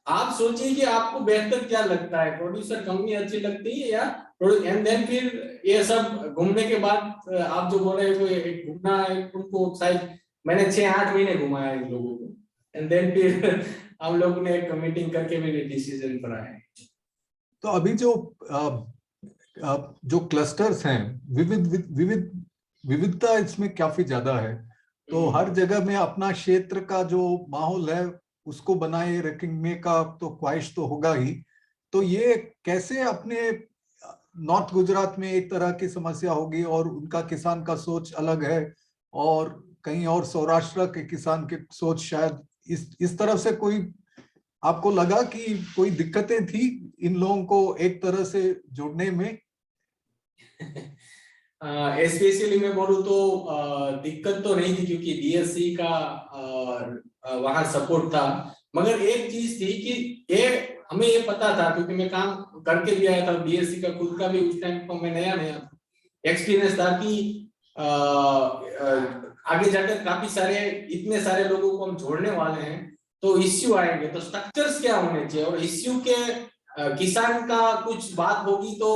आप सोचिए कि आपको बेहतर क्या लगता है, प्रोड्यूसर कंपनी अच्छी लगती है या एंड देन फिर ये सब घूमने के बाद आप जो बोल रहे हो एक घूमना है उनको, शायद मैंने 6-8 महीने घुमाया इन लोगों को, एंड देन फिर हम लोग ने एक मीटिंग करके मेरे डिसीजन पर आए। तो अभी जो क्लस्टर्स हैं, विविधता इसमें काफी ज्यादा है, तो हर जगह में अपना क्षेत्र का जो माहौल है उसको बनाए रखने का तो ख्वाहिश तो होगा ही। तो ये कैसे अपने नॉर्थ गुजरात में एक तरह की समस्या होगी और उनका किसान का सोच अलग है, और कहीं और सौराष्ट्र के किसान की सोच शायद इस तरफ से कोई आपको लगा कि कोई दिक्कतें थी इन लोगों को एक तरह से जोड़ने में? स्पेशली मैं बोलूँ तो दिक्कत तो नहीं थी, क्योंकि डीएससी का वहां सपोर्ट था। मगर एक चीज थी कि ये हमें ये पता था, क्योंकि मैं काम करके भी आया था डीएससी का, खुद का भी उस टाइम पर मैं नया एक्सपीरियंस था कि आगे जाकर काफी सारे इतने सारे लोगों को हम जोड़ने वाले हैं, तो इश्यू आएंगे, तो स्ट्रक्चर्स क्या होने चाहिए, और इश्यू के किसान का कुछ बात होगी तो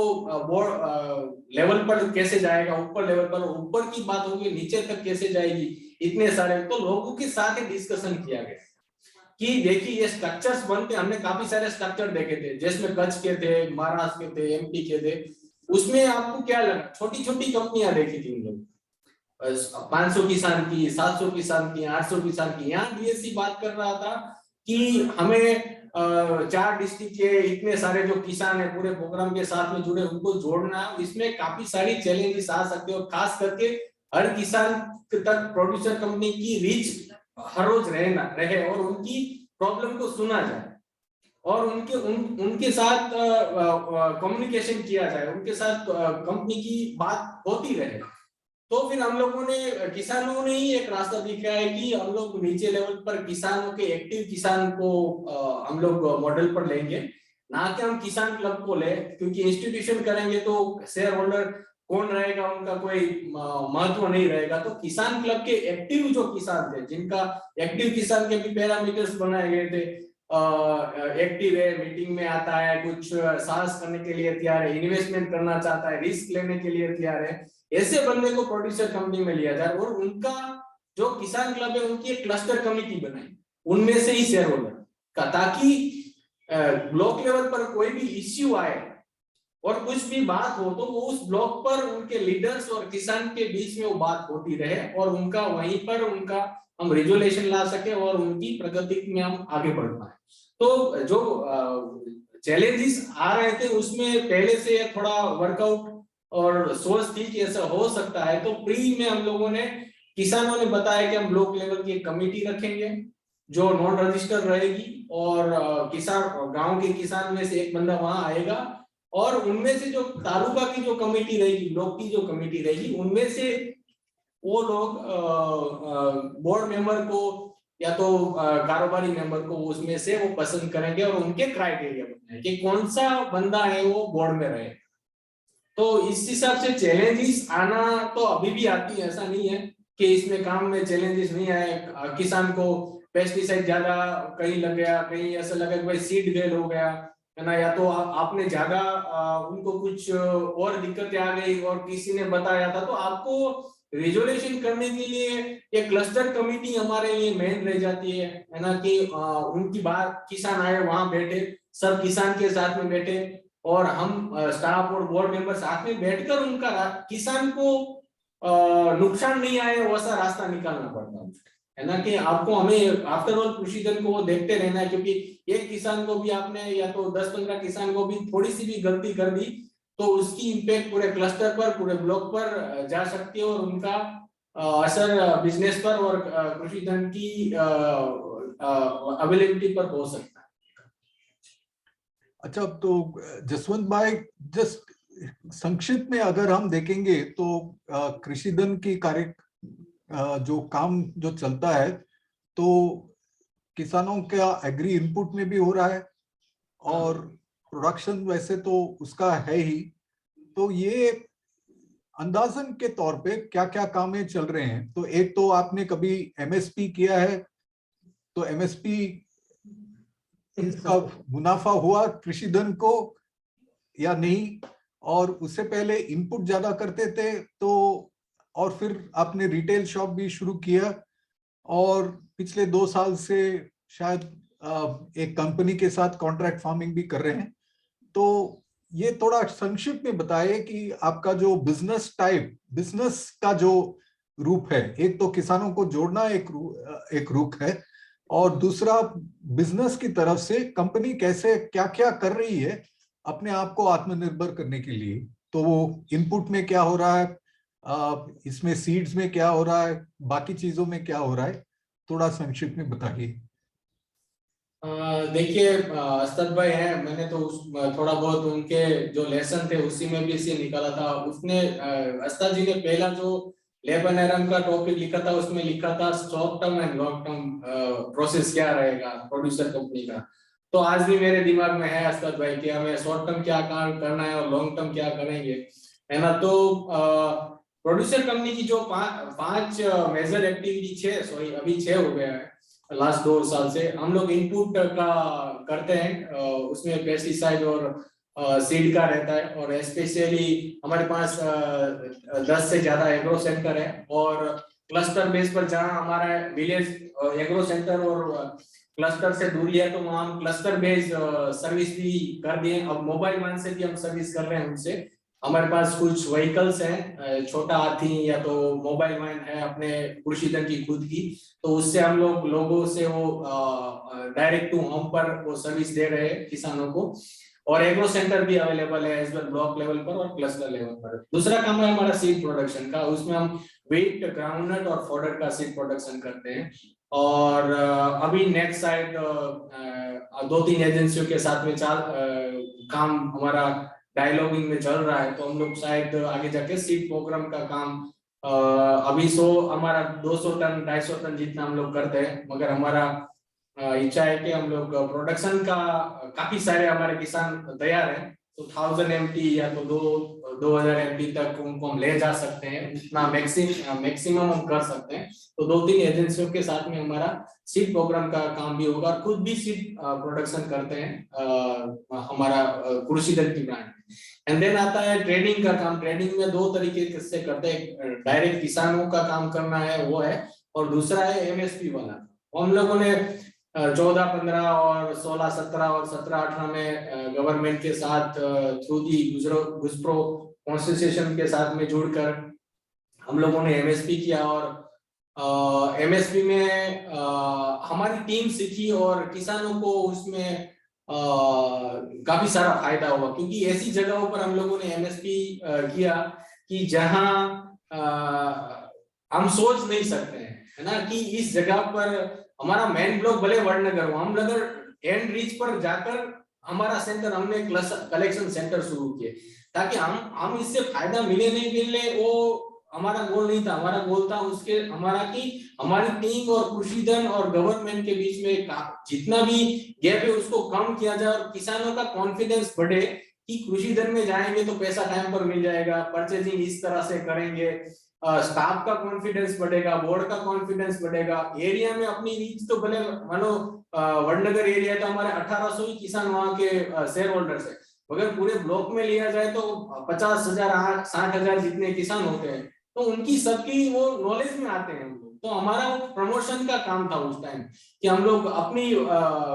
बोर्ड लेवल पर कैसे जाएगा, ऊपर लेवल पर, ऊपर की बात होगी नीचे तक कैसे जाएगी, इतने सारे। तो लोगों के साथ डिस्कशन किया गया कि देखिए ये स्ट्रक्चर्स बनते, हमने काफी सारे स्ट्रक्चर देखे थे, जिसमें कच्छ के थे, महाराष्ट्र के थे, एमपी के थे। उसमें आपको क्या लगा, छोटी छोटी कंपनियां देखी थी उन लोग, 500 किसान की, 700 किसान की, 800 किसान की। यहाँ डीएससी बात कर रहा था कि हमें 4 डिस्ट्रिक्ट के इतने सारे जो किसान है पूरे प्रोग्राम के साथ में जुड़े, उनको जोड़ना है। इसमें काफी सारी चैलेंजेस आ सकते हैं, और खास करके हर किसान तक प्रोड्यूसर कंपनी की रीच हर रोज रहे और उनकी प्रॉब्लम को सुना जाए, और उनके साथ कम्युनिकेशन किया जाए, उनके साथ कंपनी की बात होती रहे। तो फिर हम लोगों ने, किसानों ने ही एक रास्ता दिखाया है कि हम लोग नीचे लेवल पर किसानों के, एक्टिव किसान को हम लोग मॉडल पर लेंगे, ना कि हम किसान क्लब को ले, क्योंकि इंस्टीट्यूशन करेंगे तो शेयर होल्डर कौन रहेगा उनका कोई महत्व नहीं रहेगा। तो किसान क्लब के एक्टिव जो किसान थे, जिनका एक्टिव किसान के भी पैरामीटर्स बनाए गए थे, एक्टिव है, मीटिंग में आता है, कुछ साहस करने के लिए तैयार है, इन्वेस्टमेंट करना चाहता है, रिस्क लेने के लिए तैयार है, ऐसे बंदे को प्रोड्यूसर कंपनी में लिया जाए। और उनका जो किसान क्लब है उनकी एक क्लस्टर कमेटी बनाई, उनमें से ही शेयर होल्डर का, ताकि ब्लॉक लेवल पर कोई भी इश्यू आए और कुछ भी बात हो तो वो उस ब्लॉक पर उनके लीडर्स और किसान के बीच में वो बात होती रहे, और उनका वहीं पर उनका हम रिजोल्यूशन ला सके और उनकी प्रगति में हम आगे बढ़ पाए। तो जो चैलेंजेस आ रहे थे उसमें पहले से थोड़ा वर्कआउट और सोच थी कि ऐसा हो सकता है। तो प्री में हम लोगों ने, किसानों ने बताया कि हम ब्लॉक लेवल की एक कमेटी रखेंगे जो नॉन रजिस्टर रहेगी, और किसान, गांव के किसान में से एक बंदा वहां आएगा, और उनमें से जो तालुका की जो कमेटी रहेगी, ब्लॉक की जो कमेटी रहेगी, उनमें से वो लोग बोर्ड मेंबर को या तो कारोबारी मेंबर को उसमें से वो पसंद करेंगे, और उनके क्राइटेरिया बनाए कि कौन सा बंदा है वो बोर्ड में रहे। तो इस हिसाब से चैलेंजेस आना तो अभी भी आती है, ऐसा नहीं है कि इसमें काम में चैलेंजेस नहीं आए। किसान को पेस्टिसाइड ज्यादा कहीं लग गया, कहीं ऐसा लगा कि भाई सीड फेल हो गया है ना, या तो आपने ज्यादा उनको कुछ और दिक्कतें आ गई और किसी ने बताया था, तो आपको रिजोल्यूशन करने के लिए ये क्लस्टर कमेटी हमारे लिए मेन रह जाती है ना, कि उनकी बात, किसान आए वहां बैठे, सब किसान के साथ में बैठे और हम स्टाफ और बोर्ड मेंबर साथ में बैठकर उनका किसान को नुकसान नहीं आए वैसा रास्ता निकालना पड़ता है ना, कि आपको हमें आफ्टर ऑल कृषि धन को वो देखते रहना है, क्योंकि एक किसान को भी आपने या तो 10-15 किसान को भी थोड़ी सी भी गलती कर दी तो उसकी इम्पैक्ट पूरे क्लस्टर पर, पूरे ब्लॉक पर जा सकती है और उनका असर बिजनेस पर और कृषि धन की अवेलेबिलिटी पर हो सकता है। अच्छा, तो जसवंत भाई, जस्ट संक्षिप्त में अगर हम देखेंगे तो कृषि धन की कार्य जो काम जो चलता है तो किसानों का एग्री इनपुट में भी हो रहा है और प्रोडक्शन वैसे तो उसका है ही, तो ये अंदाजन के तौर पे क्या क्या कामें चल रहे हैं? तो एक तो आपने कभी एमएसपी किया है, तो एमएसपी इसका मुनाफा हुआ कृषि धन को या नहीं? और उससे पहले इनपुट ज्यादा करते थे तो, और फिर आपने रिटेल शॉप भी शुरू किया और पिछले 2 साल से शायद एक कंपनी के साथ कॉन्ट्रैक्ट फार्मिंग भी कर रहे हैं। तो ये थोड़ा संक्षिप्त में बताइए कि आपका जो बिजनेस टाइप, बिजनेस का जो रूप है, एक तो किसानों को जोड़ना एक रूप है और दूसरा बिजनेस की तरफ से कंपनी कैसे क्या क्या कर रही है अपने आप को आत्मनिर्भर करने के लिए। तो वो इनपुट में क्या हो रहा है, इसमें सीड्स में क्या हो रहा है, बाकी चीजों में क्या हो रहा है, थोड़ा संक्षिप्त में बताइए। देखिए अस्ताद भाई है, मैंने तो थोड़ा बहुत उनके जो लेसन थे उसी में भी इसे निकाला था। उसने अस्ताद जी ने पहला जो लेबनरम का टॉपिक लिखा था उसमें लिखा था short term and long term process क्या रहेगा प्रोड्यूसर कंपनी का। तो आज भी मेरे दिमाग में है अस्ताद भाई कि हमें शॉर्ट टर्म क्या काम करना है और लॉन्ग टर्म क्या करेंगे, है ना। तो प्रोड्यूसर कंपनी की जो पांच मेजर एक्टिविटी अभी 6 हो गया है लास्ट 2 साल से। हम लोग इनपुट का करते हैं, उसमें पेस्टिसाइड और सीड का रहता है और स्पेशली हमारे पास 10 से ज्यादा एग्रो सेंटर है और क्लस्टर बेस पर जहां हमारा विलेज एग्रो सेंटर और क्लस्टर से दूरी है तो वहां हम क्लस्टर बेस्ड सर्विस भी कर दिए। अब मोबाइल वन से भी हम सर्विस कर रहे हैं उनसे। हमारे पास कुछ व्हीकल्स हैं, छोटा हाथी या तो मोबाइल वैन है अपने कृषि धन की खुद की, तो उससे हम लोग लोगों से वो डायरेक्ट टू होम पर वो सर्विस दे रहे हैं किसानों को। और एग्रो सेंटर भी अवेलेबल है एज वेल ब्लॉक लेवल पर और क्लस्टर लेवल पर। दूसरा काम है हमारा सीड प्रोडक्शन का, उसमें हम व्हीट, ग्राउंडनट और फॉडर का सीड प्रोडक्शन करते हैं। और अभी नेक्स्ट साइड 2-3 एजेंसियों के साथ में काम हमारा डायलॉगिंग में चल रहा है, तो हम लोग शायद आगे जाके सीड प्रोग्राम का काम अभी हमारा 200 टन 250 टन जितना हम लोग करते हैं, मगर हमारा इच्छा है कि हम लोग प्रोडक्शन का काफी सारे हमारे किसान तैयार हैं, तो 1000 MT या तो 2000 MT तक उनको हम ले जा सकते हैं, उतना मैक्सिमम हम कर सकते हैं। तो 2-3 एजेंसियों के साथ में हमारा सीड प्रोग्राम का काम भी होगा। खुद भी सीड प्रोडक्शन करते हैं हमारा कृषि धन की ब्रांड। एंड देन आता है ट्रेडिंग का काम। ट्रेडिंग में 2 तरीके से करते हैं, डायरेक्ट किसानों का काम करना है वो है, और दूसरा है MSP वाला। हम लोगों ने 14-15 और 16-17 और 17-18 में गवर्नमेंट के साथ थ्रू दी गुजप्रो कॉन्स्टिट्यूशन के साथ में जुड़कर हम लोगों ने MSP किया और MSP में हमारी टीम सीखी और किसानों को उसमें काफी सारा फायदा हुआ, क्योंकि ऐसी जगहों पर हम लोगों ने MSP किया कि जहां हम सोच नहीं सकते हैं, है ना, कि इस जगह पर हमारा मेन ब्लॉक भले वड़नगर हो, हम अगर एंड रीच पर जाकर हमारा सेंटर, हमने कलेक्शन सेंटर शुरू किए ताकि हम इससे फायदा मिले नहीं मिले वो हमारा गोल नहीं था। हमारा गोल था उसके हमारा कि हमारी टीम और कृषि धन और गवर्नमेंट के बीच में जितना भी गैप है उसको कम किया जाए और किसानों का कॉन्फिडेंस बढ़े कि कृषि धन में जाएंगे तो पैसा टाइम पर मिल जाएगा, परचेजिंग इस तरह से करेंगे, स्टाफ का कॉन्फिडेंस बढ़ेगा, बोर्ड का कॉन्फिडेंस बढ़ेगा। एरिया में अपनी रीच तो भले मानो वडनगर एरिया तो हमारे 1800 ही किसान वहां के शेयर होल्डर्स है, मगर पूरे ब्लॉक में लिया जाए तो 50,000 60,000 जितने किसान होते हैं। तो उनकी सबकी वो नॉलेज में आते हैं हम लोग। तो हमारा वो प्रमोशन का काम था उस टाइम कि हम लोग अपनी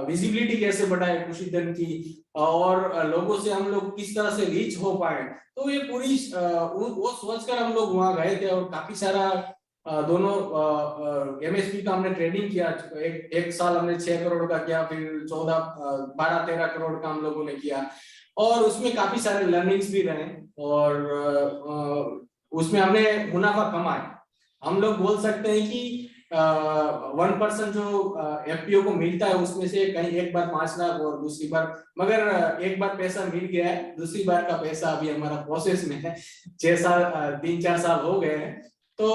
विजिबिलिटी कैसे बढ़ाए कृषिधन की, और लोगों से हम लोग किस तरह से रीच हो पाए। तो ये पूरी वो सोचकर हम लोग वहां गए थे, और काफी सारा दोनों एमएसपी का हमने ट्रेडिंग किया। एक साल हमने 6 करोड़ का किया, फिर 12-13 करोड़ का हम लोगों ने किया, और उसमें काफी सारे लर्निंग्स भी रहे, और उसमें हमने मुनाफा कमाया। हम लोग बोल सकते हैं कि 1% जो एफपीओ को मिलता है उसमें से कहीं एक बार 5 लाख और दूसरी बार, मगर एक बार पैसा मिल गया है, दूसरी बार का पैसा अभी हमारा प्रोसेस में है। 3-4 साल हो गए हैं। तो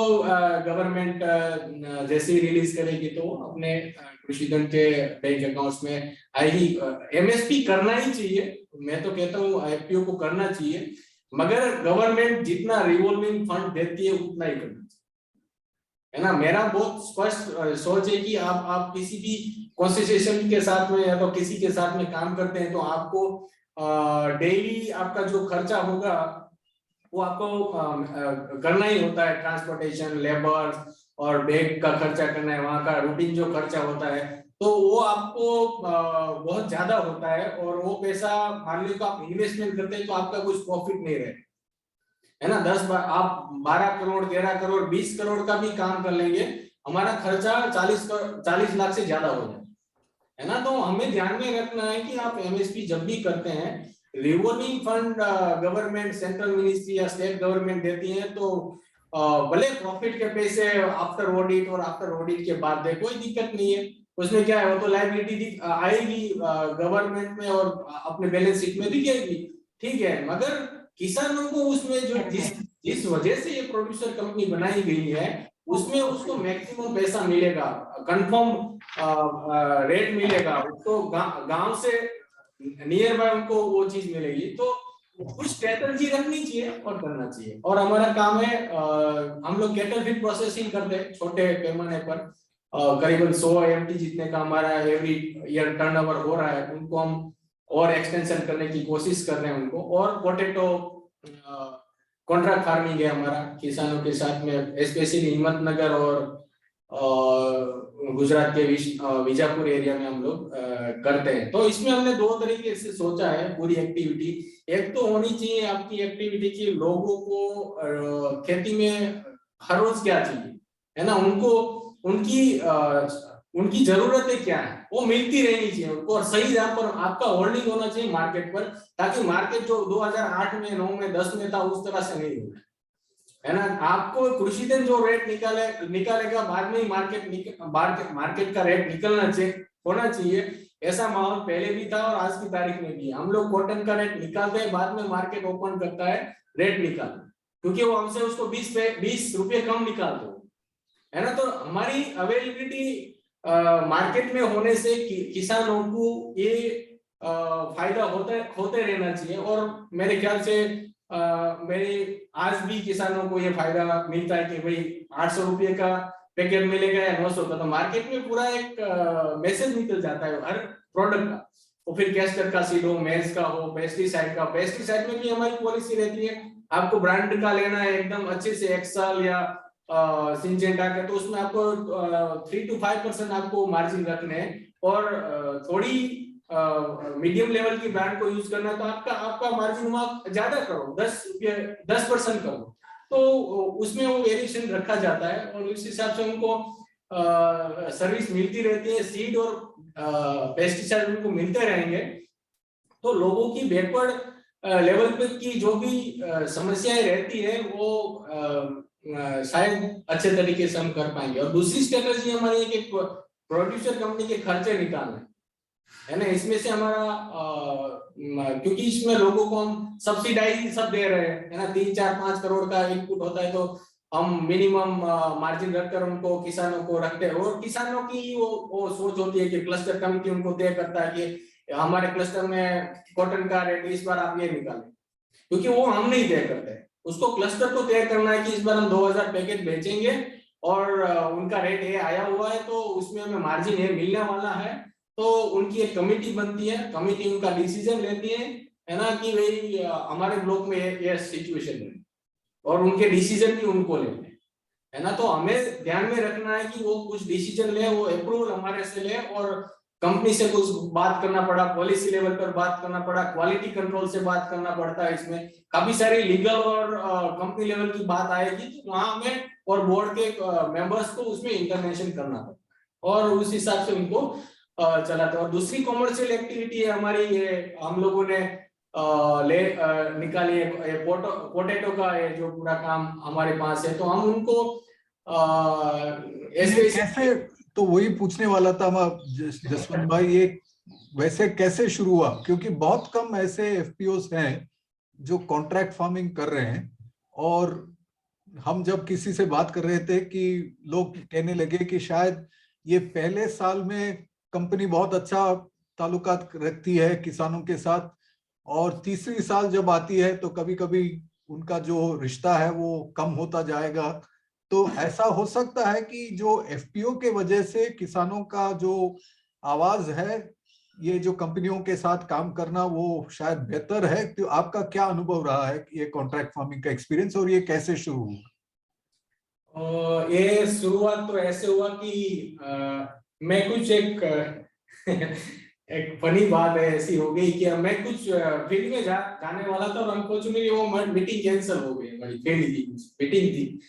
गवर्नमेंट जैसे ही रिलीज करेगी तो अपने कृषिधन के बैंक अकाउंट्स में आएगी। एमएसपी करना ही चाहिए, मैं तो कहता हूँ एफपीओ को करना चाहिए, मगर गवर्नमेंट जितना रिवॉल्विंग फंड देती है उतना ही करना चाहिए, है ना। मेरा बहुत स्पष्ट सोच है कि आप किसी भी कॉन्स्टिट्यूशन के साथ में या तो किसी के साथ में काम करते हैं तो आपको डेली आपका जो खर्चा होगा वो आपको करना ही होता है। ट्रांसपोर्टेशन, लेबर और बैग का खर्चा करना है, वहाँ का रूटीन जो खर्चा होता है, तो वो आपको बहुत ज्यादा होता है। और वो पैसा मान लो आप इन्वेस्टमेंट करते हैं तो आपका कुछ प्रॉफिट नहीं रहे, है ना। 10 आप 12 करोड़, 13 करोड़, 20 करोड़ का भी काम कर लेंगे, हमारा खर्चा 40 लाख से ज्यादा हो जाए, है ना। तो हमें ध्यान में रखना है कि आप एमएसपी जब भी करते हैं, revolving fund government, central ministry या स्टेट गवर्नमेंट देती है, तो भले प्रॉफिट के पैसे आफ्टर ऑडिट और आफ्टर ऑडिट के बाद दे, कोई दिक्कत नहीं है। उसमें क्या है, वो तो लायबिलिटी आएगी गवर्नमेंट में और अपने बैलेंस शीट में दिखेगी, ठीक है। मगर किसानों को उसमें जो जिस वजह से ये प्रोड्यूसर कंपनी बनाई गई है उसमें उसको मैक्सिमम पैसा मिलेगा, कंफर्म रेट मिलेगा उसको, गांव से नियर बाय उनको वो चीज मिलेगी। तो कुछ स्ट्रेटजी रखनी चाहिए और करना चाहिए। और हमारा काम है, हम लोग कैटल फीड प्रोसेसिंग करते हैं छोटे पैमाने पर, करीबन 100 एमटी जितने का हमारा एवरी ईयर टर्नओवर हो रहा है, उनको हम और एक्सटेंशन करने की कोशिश कर रहे हैं उनको। और पोटैटो कॉन्ट्रैक्ट फार्मिंग है हमारा किसानों के साथ में, स्पेशली हिम्मतनगर और गुजरात के विजापुर एरिया में हम लोग करते हैं। तो इसमें हमने 2 तरीके से सोचा है पूरी एक्टिविटी। एक तो होनी चाहिए आपकी एक्टिविटी की लोगों को खेती में हर रोज क्या चाहिए, है ना, उनको उनकी जरूरतें क्या है वो मिलती रहनी चाहिए उनको, और सही दाम पर आपका होल्डिंग होना चाहिए मार्केट पर, ताकि मार्केट जो 2008 में, 9 में, 10 में था उस तरह से नहीं होगा, है ना। आपको कृषिधन जो रेट निकालेगा बाद में ही मार्केट का रेट होना चाहिए। ऐसा माहौल पहले भी था और आज की तारीख में भी। हम लोग कॉटन का रेट निकालते हैं, बाद में मार्केट ओपन करता है रेट निकालना, क्योंकि वो हमसे उसको 20 रुपए कम निकालते हो, है ना। तो हमारी अवेलेबिलिटी मार्केट में होने से किसानों को ये फायदा होते रहना चाहिए। और मेरे ख्याल से मेरे आज भी किसानों को ये फायदा मिलता है कि भाई 800 रुपये का पैकेट मिलेगा या 900 का, तो मार्केट में पूरा एक मैसेज निकल जाता है हर प्रोडक्ट का। तो फिर कैस्टर का सीड हो, मेज का हो, पेस्टिसाइड में भी हमारी पॉलिसी रहती है, आपको ब्रांड का लेना है एकदम अच्छे से, एक्सल या सिंजेंटा का, तो उसमें आपको 3 to 5% आपको मार्जिन रखने हैं। और थोड़ी मीडियम लेवल की ब्रांड को यूज करना है तो आपका मार्जिन वहां ज्यादा करो, 10% करो, तो उसमें वो वेरिएशन रखा जाता है और उस हिसाब से उनको सर्विस मिलती रहती है। सीड और पेस्टिसाइड उनको मिलते रहेंगे, तो लोगों की बैकवर्ड लेवल पे की जो भी समस्याएं रहती है वो शायद अच्छे तरीके से हम कर पाएंगे। और दूसरी स्ट्रेटजी हमारी है कि प्रोड्यूसर कंपनी के खर्चे निकालना है ना। इसमें से हमारा क्योंकि इसमें लोगों को हम सब्सिडाइज सब दे रहे हैं, है ना, 3-4-5 करोड़ का इनपुट होता है, तो हम मिनिमम मार्जिन रखकर उनको किसानों को रखते हैं। और किसानों की वो सोच होती है कि क्लस्टर कमिटी उनको तय करता है कि हमारे क्लस्टर में कॉटन का रेट इस बार आप ये निकालें, क्योंकि वो हम नहीं तय करते, उसको क्लस्टर को तय करना है कि इस बार हम 2000 पैकेट बेचेंगे और उनका रेट ये आया हुआ है, तो उसमें हमें मार्जिन ये मिलने वाला है। तो उनकी एक कमेटी बनती है, कमेटी उनका डिसीजन लेती है ना, कि भाई हमारे ब्लॉक में ये सिचुएशन है। और उनके डिसीजन भी उनको लेने हैं, है ना। तो हमें ध्यान में रखना है कि वो कुछ डिसीजन ले, वो अप्रूवल हमारे से ले, और कंपनी से कुछ बात करना पड़ा, पॉलिसी लेवल पर बात करना पड़ा, क्वालिटी कंट्रोल से बात करना पड़ता है, इसमें काफी सारी लीगल और कंपनी लेवल की बात आएगी, तो वहां हमें और बोर्ड के मेंबर्स को उसमें इंटरवेंशन करना पड़ता है और उस हिसाब से उनको चलाते हैं। और दूसरी कॉमर्शियल एक्टिविटी है हमारी, ये हम लोगों ने निकाली है, पोटैटो का ये जो पूरा काम हमारे पास है, तो हम उनको ये कैसे, तो वही पूछने वाला था मैं जसवंत भाई, ये वैसे कैसे शुरू हुआ? क्योंकि बहुत कम ऐसे एफपीओस हैं जो कॉन्ट्रैक्ट फार्मिंग कर रहे हैं, और हम जब किसी से बात कर रहे थे कि लोग कहने लगे कि शायद ये पहले साल में कंपनी बहुत अच्छा ताल्लुकात रखती है किसानों के साथ, और तीसरी साल जब आती है तो कभी कभी उनका जो रिश्ता है वो कम होता जाएगा। तो ऐसा हो सकता है कि जो एफपीओ के वजह से किसानों का जो आवाज है, ये जो कंपनियों के साथ काम करना, वो शायद बेहतर है। तो आपका क्या अनुभव रहा है ये कॉन्ट्रैक्ट फार्मिंग का एक्सपीरियंस, और ये कैसे शुरू हुआ? ये शुरुआत तो ऐसे हुआ कि मैं कुछ एक फनी बात है ऐसी हो गई कि मैं कुछ फील्ड में जाने वाला था, और अनफॉर्चुनेटली वो मीटिंग कैंसिल हो गई। हमारी फील्ड की मीटिंग थी,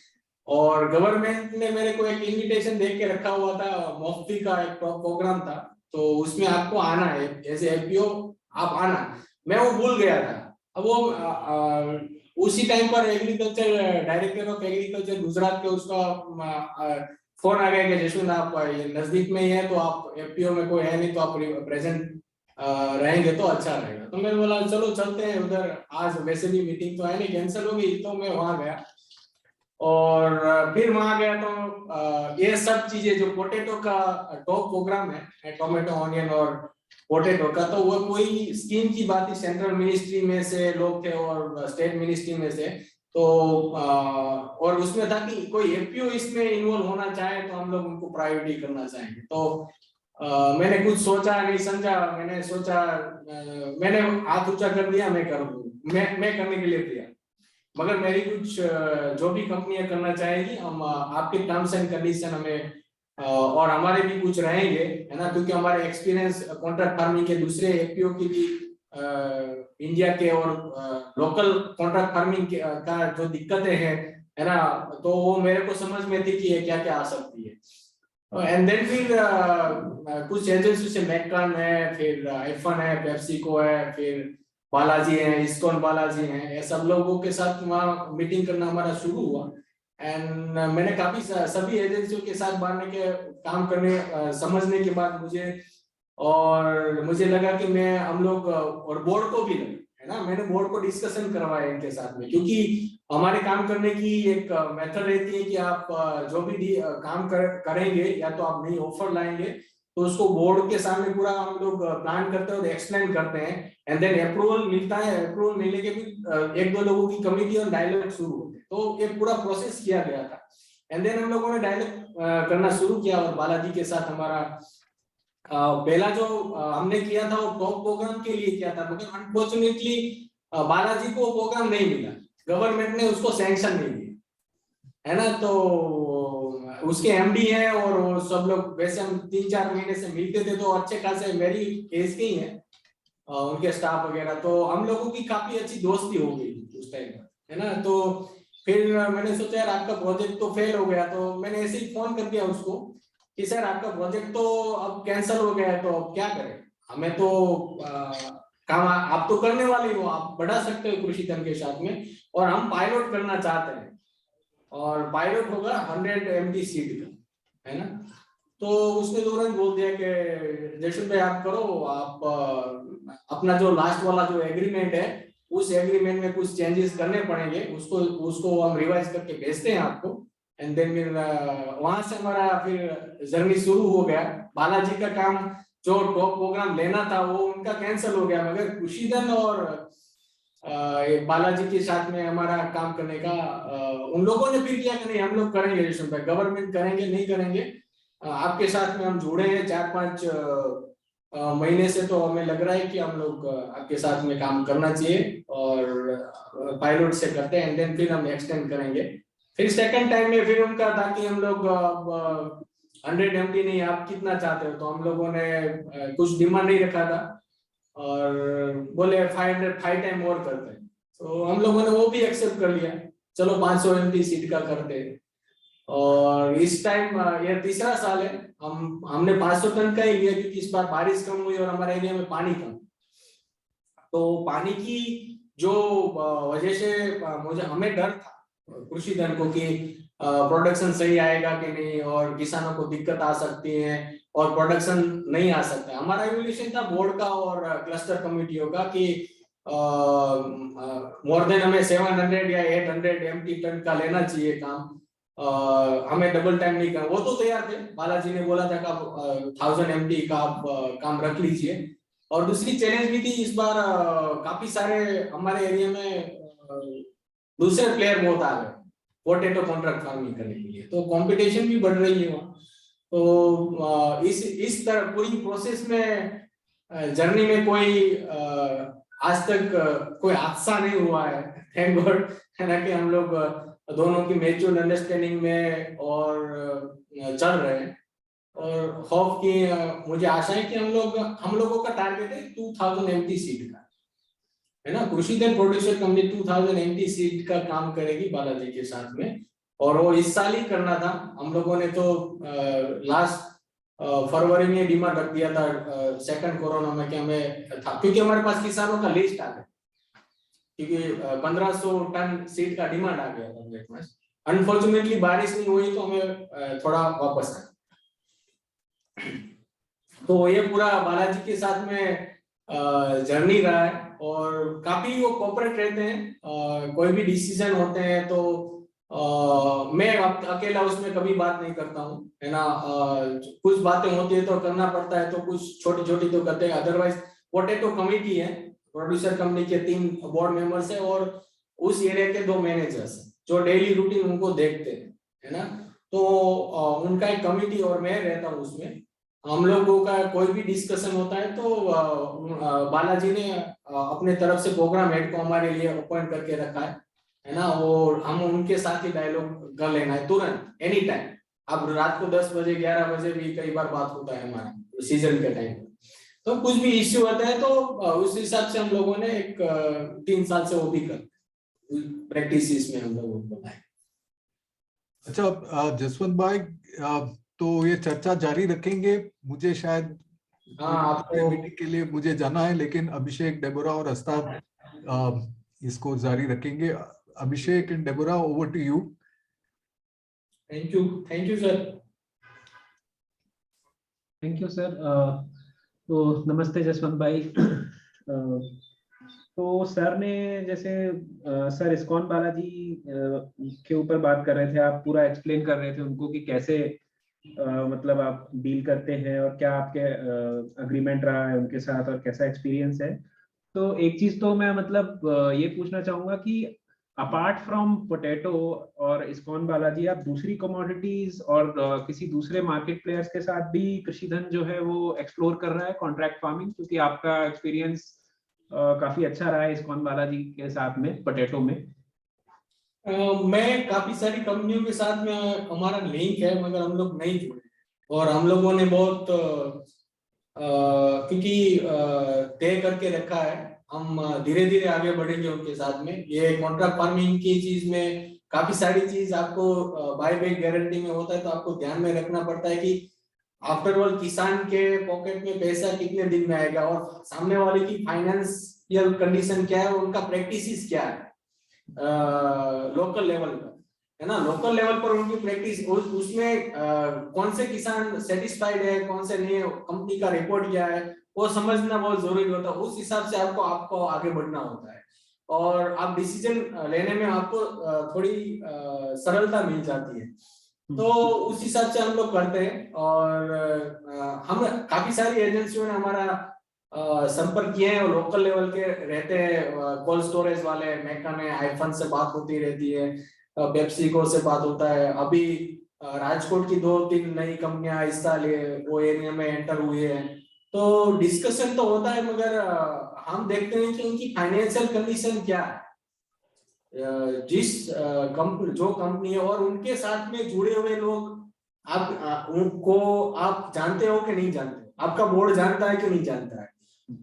और गवर्नमेंट ने मेरे को एक इनविटेशन देख के रखा हुआ था, मुफ्ती का एक प्रोग्राम था, तो उसमें आपको आना है एज एफपीओ, आप आना। मैं वो भूल गया था। अब वो उसी टाइम पर agriculture director of agriculture Gujarat के उसका फोन आ गया कि जशवंत आप ये नजदीक में ही है, तो आप एफपीओ में कोई है नहीं, तो आप प्रेजेंट रहेंगे तो अच्छा रहेगा। तो मैंने बोला चलो चलते हैं उधर, आज वैसे भी मीटिंग तो है नहीं, कैंसिल हो गई, तो मैं वहां गया। और फिर वहां गया तो ये सब चीजें जो पोटैटो का टॉप प्रोग्राम है, टोमेटो, ऑनियन और पोटैटो का, तो वो कोई स्कीम की बात थी, सेंट्रल मिनिस्ट्री में से लोग थे और स्टेट मिनिस्ट्री में से, तो और उसमें था कि कोई एफपीओ इसमें इन्वॉल्व होना चाहे तो हम लोग उनको प्रायोरिटी करना चाहेंगे। तो मैंने कुछ सोचा नहीं समझा, मैंने सोचा मैंने हाथ ऊंचा कर दिया, मैं कर दूं, मैं करने के लिए तैयार, मगर मेरी कुछ जो भी कंपनियां करना चाहेगी, हम आपके टर्म्स एंड कंडीशन हमें और हमारे भी कुछ रहेंगे, है ना, क्योंकि हमारे एक्सपीरियंस कॉन्ट्रैक्ट फार्मिंग के दूसरे एफपीओ की भी इंडिया के और लोकल कॉन्ट्रैक्ट फार्मिंग का जो दिक्कतें हैं, है ना, तो वो मेरे को समझ में थी कि ये क्या क्या आ सकती है। एंड देन फिर कुछ एजेंसी से मैकन है, फिर एफन है, पेप्सिको है, फिर बालाजी है, इस्कॉन बालाजी है, ये सब लोगों के साथ वहाँ मीटिंग करना हमारा शुरू हुआ। एंड मैंने काफी सभी एजेंसियों के साथ बांधने के काम करने समझने के बाद मुझे लगा कि मैं हम लोग और बोर्ड को भी लगा, है ना, मैंने बोर्ड को डिस्कशन करवाया इनके साथ में, क्योंकि हमारे काम करने की एक मेथड रहती है कि आप जो भी काम करेंगे, या तो आप नई ऑफर लाएंगे तो उसको बोर्ड के सामने पूरा हम लोग प्लान करते हैं और एक्सप्लेन करते हैं, एंड देन अप्रूवल मिलता है। अप्रूवल मिलने के भी एक दो लोगों की कमेटी और डायलॉग शुरू होते हैं, तो ये पूरा प्रोसेस किया गया था। एंड देन हम लोगों ने डायलॉग करना शुरू किया, और बालाजी के साथ हमारा पहला जो हमने किया था वो टॉप प्रोग्राम के लिए किया था, मगर अनफॉर्चुनेटली बालाजी को प्रोग्राम नहीं मिला, गवर्नमेंट ने उसको सैंक्शन नहीं दिया, है ना। तो उसके एमडी है और वो सब लोग, वैसे हम 3-4 महीने से मिलते थे, तो अच्छे खासे मेरी एज के ही है उनके स्टाफ वगैरह, तो हम लोगों की काफी अच्छी दोस्ती हो गई उस टाइम पर, है ना। तो फिर मैंने सोचा यार आपका प्रोजेक्ट तो फेल हो गया, तो मैंने ऐसे ही फोन कर दिया उसको कि सर आपका प्रोजेक्ट तो अब कैंसिल हो गया है, तो अब क्या करें, हमें तो काम आप तो करने वाले हो, आप बढ़ा सकते हो कृषि धन के साथ में, और हम पायलट करना चाहते हैं, और पायलट होगा 100 MT सीट का, है ना। तो उसने तुरंत बोल दिया कि जशवंत भाई आप करो, आप अपना जो लास्ट वाला जो एग्रीमेंट है, उस एग्रीमेंट में कुछ चेंजेस करने पड़ेंगे, उसको हम रिवाइज करके भेजते हैं आपको। एंड देन फिर वहां से हमारा फिर जर्नी शुरू हो गया। बालाजी का काम जो टॉप प्रोग्राम लेना था वो उनका कैंसिल हो गया, मगर कृषि धन और बालाजी के साथ में हमारा काम करने का उन लोगों ने फिर किया कि नहीं हम लोग करेंगे जशवंत भाई, गवर्नमेंट करेंगे नहीं करेंगे, आपके साथ में हम जुड़े हैं। 4-5 महीने से तो हमें लग रहा है कि हम लोग आपके साथ में काम करना चाहिए, और पायलट से करते हैं एंड देन फिर हम एक्सटेंड करेंगे। फिर सेकंड टाइम में फिर उनका था कि हम लोग 100 MT नहीं, आप कितना चाहते हो, तो हम लोगों ने कुछ डिमांड नहीं रखा था और बोले 5 टाइम और करते हैं, तो हम लोगों ने वो भी एक्सेप्ट कर लिया, चलो 500 MT सीट का करते हैं। और इस टाइम ये तीसरा साल है, हमने 500 टन का ही लिया क्योंकि इस बार बारिश कम हुई और हमारे एरिया में पानी कम, तो पानी की जो वजह से मुझे हमें डर था कृषि धन को कि प्रोडक्शन सही आएगा कि नहीं, और किसानों को दिक्कत आ सकती है और प्रोडक्शन नहीं आ सकता। हमारा इवोल्यूशन था बोर्ड का और क्लस्टर कमिटियों का कि मोर देन हमें 700 या 800 MT टन का लेना चाहिए काम, हमें डबल टाइम नहीं करना। वो तो तैयार थे, बालाजी ने बोला था कि आप 1000 MT का आप काम रख लीजिए। और दूसरी चैलेंज भी थी इस बार, काफी सारे हमारे एरिया में दूसरे प्लेयर बहुत आ गए पोटैटो कॉन्ट्रैक्ट फार्मिंग करने के लिए, तो कंपटीशन भी बढ़ रही है वहाँ। तो इस तरह पूरी प्रोसेस में जर्नी में कोई आज तक कोई हादसा नहीं हुआ है, थैंक गॉड, है ना, कि हम लोग दोनों की म्यूचुअल अंडरस्टैंडिंग में और चल रहे हैं। और होप की मुझे आशा है कि हम लोगों का टारगेट है 2000 MT सीट का, है ना। कृषि धन प्रोड्यूसर कंपनी 2000 MT सीट का काम करेगी बालाजी के साथ में, और वो इस साल ही करना था। हम लोगों ने तो लास्ट फरवरी में डिमांड रख दिया था सेकंड कोरोना में कि हमें था, क्योंकि हमारे पास किसानों का लिस्ट आ गया, क्योंकि 1500 टन सीट का डिमांड आ गया था मेरे पास। अनफॉर्चुनेटली बारिश नहीं हुई तो हमें थोड़ा वापस आया। तो ये पूरा बालाजी के साथ में जर्नी रहा है, और काफी वो कोऑपरेट रहते हैं। कोई भी डिसीजन होते हैं तो मैं अकेला उसमें कभी बात नहीं करता हूँ, है ना। कुछ बातें होती है तो करना पड़ता है, तो कुछ छोटी छोटी तो करते हैं। अदरवाइज पोटैटो कमिटी है, प्रोड्यूसर कंपनी के 3 बोर्ड मेंबर्स है और उस एरिया के 2 मैनेजर्स हैं जो डेली रूटीन उनको देखते हैं, है ना। तो उनका एक कमिटी और मैं रहता हूँ उसमें। हम लोगों का कोई भी डिस्कशन होता है तो बालाजी ने अपने तरफ से प्रोग्राम हेड को हमारे लिए अपॉइंट करके रखा है ना। और हम उनके साथ ही डायलॉग कर लेना है तुरंत, एनी टाइम। अब रात को 10 बजे 11 बजे भी कई बार बात होता है हमारा सीजन के टाइम, तो कुछ भी इश्यू होता है तो उस हिसाब से हम लोगों ने एक 3 साल से वो भी कर प्रैक्टिस में हम लोग बताए। अच्छा जसवंत भाई, तो ये चर्चा जारी रखेंगे। मुझे शायद मीटिंग के लिए मुझे जाना है, लेकिन अभिषेक, डेबोरा और अस्ताद इसको जारी रखेंगे। Abhishek and Deborah, over to you. Thank you sir. Thank you sir. तो नमस्ते जसवंत भाई। तो सर ने जैसे सर इस्कॉन बालाजी के ऊपर बात कर रहे थे, आप पूरा एक्सप्लेन कर रहे थे उनको कि कैसे मतलब आप डील करते हैं और क्या आपके अग्रीमेंट रहा है उनके साथ और कैसा एक्सपीरियंस है। तो एक चीज तो मैं मतलब ये पूछना चाहूंगा कि अपार्ट फ्रॉम पोटैटो और इस्कॉन बालाजी, आप दूसरी कमोडिटीज और किसी दूसरे मार्केट प्लेयर्स के साथ भी कृषि धन जो है वो एक्सप्लोर कर रहा है कॉन्ट्रैक्ट फार्मिंग, क्योंकि आपका एक्सपीरियंस काफी अच्छा रहा है इस्कॉन बालाजी के साथ में पोटैटो में। मैं काफी सारी कंपनियों के साथ में हमारा लिंक है, मगर हम लोग नहीं जुड़े, और हम लोगों ने बहुत क्योंकि तय करके रखा है हम धीरे धीरे आगे बढ़ेंगे उनके साथ में। ये कॉन्ट्रैक्ट फार्मिंग की चीज में काफी सारी चीज आपको बायबैक गारंटी में होता है, तो आपको ध्यान में रखना पड़ता है कि आफ्टर ऑल किसान के पॉकेट में पैसा कितने दिन में आएगा और सामने वाले की फाइनेंशियल कंडीशन क्या है, उनका प्रैक्टिस क्या है लोकल लेवल पर, है ना। लोकल लेवल पर उनकी प्रैक्टिस, उसमें कौन से किसान सेटिस्फाइड है, कौन से नहीं, कंपनी का रिपोर्ट क्या है, वो समझना बहुत जरूरी होता है। उस हिसाब से आपको आगे बढ़ना होता है और आप डिसीजन लेने में आपको थोड़ी सरलता मिल जाती है। तो उस हिसाब से हम लोग करते हैं, और हम काफी सारी एजेंसियों ने हमारा संपर्क किए हैं और लोकल लेवल के रहते हैं। कोल्ड स्टोरेज वाले मैका में आईफोन से बात होती रहती है, पेप्सिको से बात होता है। अभी राजकोट की 2-3 नई कंपनियां इस साल वो एरिया में एंटर हुई है, तो डिस्कशन तो होता है, मगर हम देखते हैं कि उनकी फाइनेंशियल कंडीशन क्या है, जो कंपनी है और उनके साथ में जुड़े हुए लोग, आप उनको आप जानते हो कि नहीं जानते हो, आपका बोर्ड जानता है कि नहीं जानता है,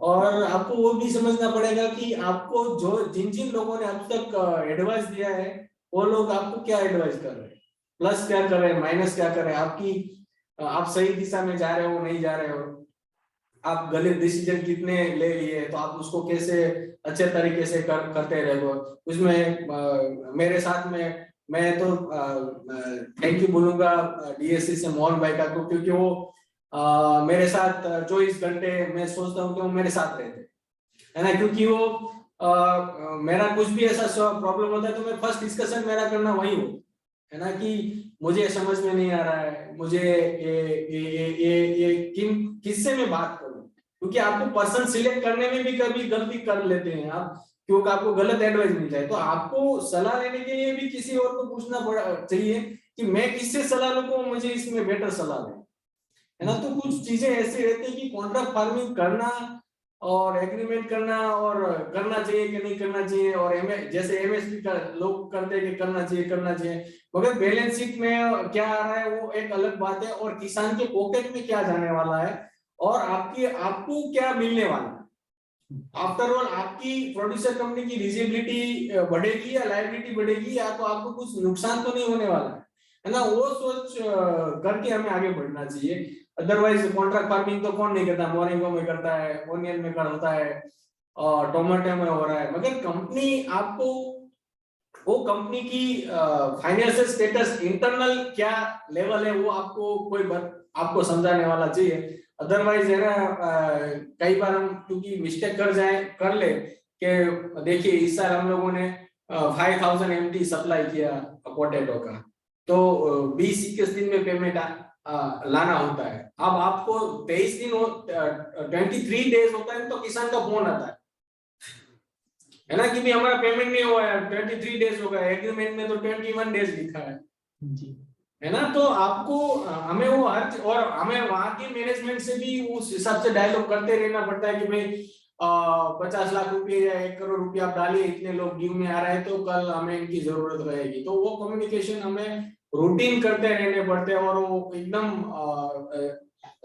और आपको वो भी समझना पड़ेगा कि आपको जिन जिन लोगों ने अब तक एडवाइस दिया है वो लोग आपको क्या एडवाइस कर रहे हैं, प्लस क्या कर रहे हैं, माइनस क्या कर रहे हैं, आप सही दिशा में जा रहे हो नहीं जा रहे हो, आप गलत डिसीजन कितने ले लिए, तो आप उसको कैसे अच्छे तरीके से करते रहे हो उसमें। मेरे साथ में मैं तो थैंक यू बोलूंगा डीएससी से मोहन भाई का, क्योंकि वो मेरे साथ 24 घंटे मैं सोचता हूँ कि वो मेरे साथ रहते है ना, क्योंकि वो मेरा कुछ भी ऐसा प्रॉब्लम होता है तो मैं फर्स्ट डिस्कशन मेरा करना वही हो है ना, कि मुझे समझ में नहीं आ रहा है, मुझे ये किससे मैं बात करूं, क्योंकि आपको पर्सन सिलेक्ट करने में भी कभी गलती कर लेते हैं आप, क्योंकि आपको गलत एडवाइस मिल जाए, तो आपको सलाह लेने के लिए भी किसी और को पूछना चाहिए कि मैं किससे सलाह लूं, मुझे इसमें बेटर सलाह दे, है ना। तो कुछ चीजें ऐसी रहती है कि कॉन्ट्रैक्ट फार्मिंग करना और एग्रीमेंट करना और करना चाहिए कि नहीं करना चाहिए, और जैसे एमएसपी का लोग करते हैं कि करना चाहिए, मगर बैलेंस शीट में क्या आ रहा है वो एक अलग बात है, और किसान के पॉकेट में क्या जाने वाला है और आपको क्या मिलने वाला है। आफ्टर ऑल आपकी प्रोड्यूसर कंपनी की विजिबिलिटी बढ़ेगी या लायबिलिटी बढ़ेगी, या तो आपको कुछ नुकसान तो नहीं होने वाला है ना, वो सोच करके हमें आगे बढ़ना चाहिए। अदरवाइज कॉन्ट्रैक्ट फार्मिंग तो कौन नहीं करता, मोरिंगो में करता है, ओनियन में होता है और टोमेटो में हो रहा है, मगर कंपनी आपको वो कंपनी की फाइनेंशियल स्टेटस इंटरनल क्या लेवल है वो आपको समझाने वाला चाहिए। अदरवाइज है ना, कई बार हम क्योंकि मिस्टेक कर ले कि देखिए इस साल हम लोगों ने 5000 MT सप्लाई किया पोटैटो का, तो 20-21 दिन में पेमेंट लाना होता है। अब आपको 23 दिन 23 डेज होता है तो किसान का फोन आता है ना, कि भी हमारा पेमेंट नहीं हुआ है, 23 डेज हो गए, एग्रीमेंट में तो 21 डेज लिखा है जी, है ना। तो आपको हमें वो और हमें वहां की मैनेजमेंट से भी उस हिसाब से डायलॉग करते रहना पड़ता है कि भाई 50 लाख रुपए या 1 करोड़ रुपया आप डालिए, इतने लोग ड्यू में आ रहे हैं तो कल हमें इनकी जरूरत रहेगी, तो वो कम्युनिकेशन हमें रूटीन करते रहने पड़ते हैं, और वो एकदम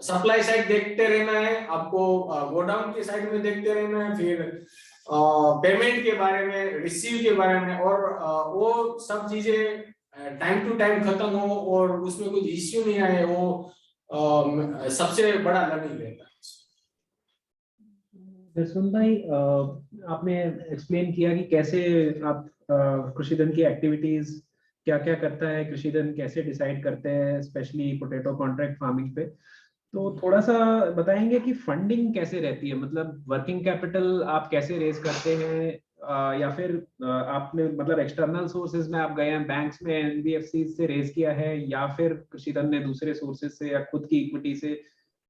सप्लाई साइड देखते रहना है आपको, गोडाउन की साइड में देखते रहना है, फिर पेमेंट के बारे में, रिसीव के बारे में, और वो सब चीजें टाइम टू टाइम खत्म हो और उसमें कुछ इश्यू नहीं आए, वो सबसे बड़ा लर्निंग रहता है। जसवंत भाई, आपने एक्सप्लेन किया कि कैसे आप कृषिधन की एक्टिविटीज क्या क्या करता है, कृषिधन कैसे डिसाइड करते हैं, स्पेशली पोटैटो कॉन्ट्रैक्ट फार्मिंग पे। तो थोड़ा सा बताएंगे कि फंडिंग कैसे रहती है, मतलब वर्किंग कैपिटल आप कैसे रेज करते हैं, या फिर आपने मतलब एक्सटर्नल सोर्सेज में आप गए हैं, बैंक्स में एनबीएफसी से रेज किया है, या फिर कृषिधन ने दूसरे सोर्सेज से या खुद की इक्विटी से,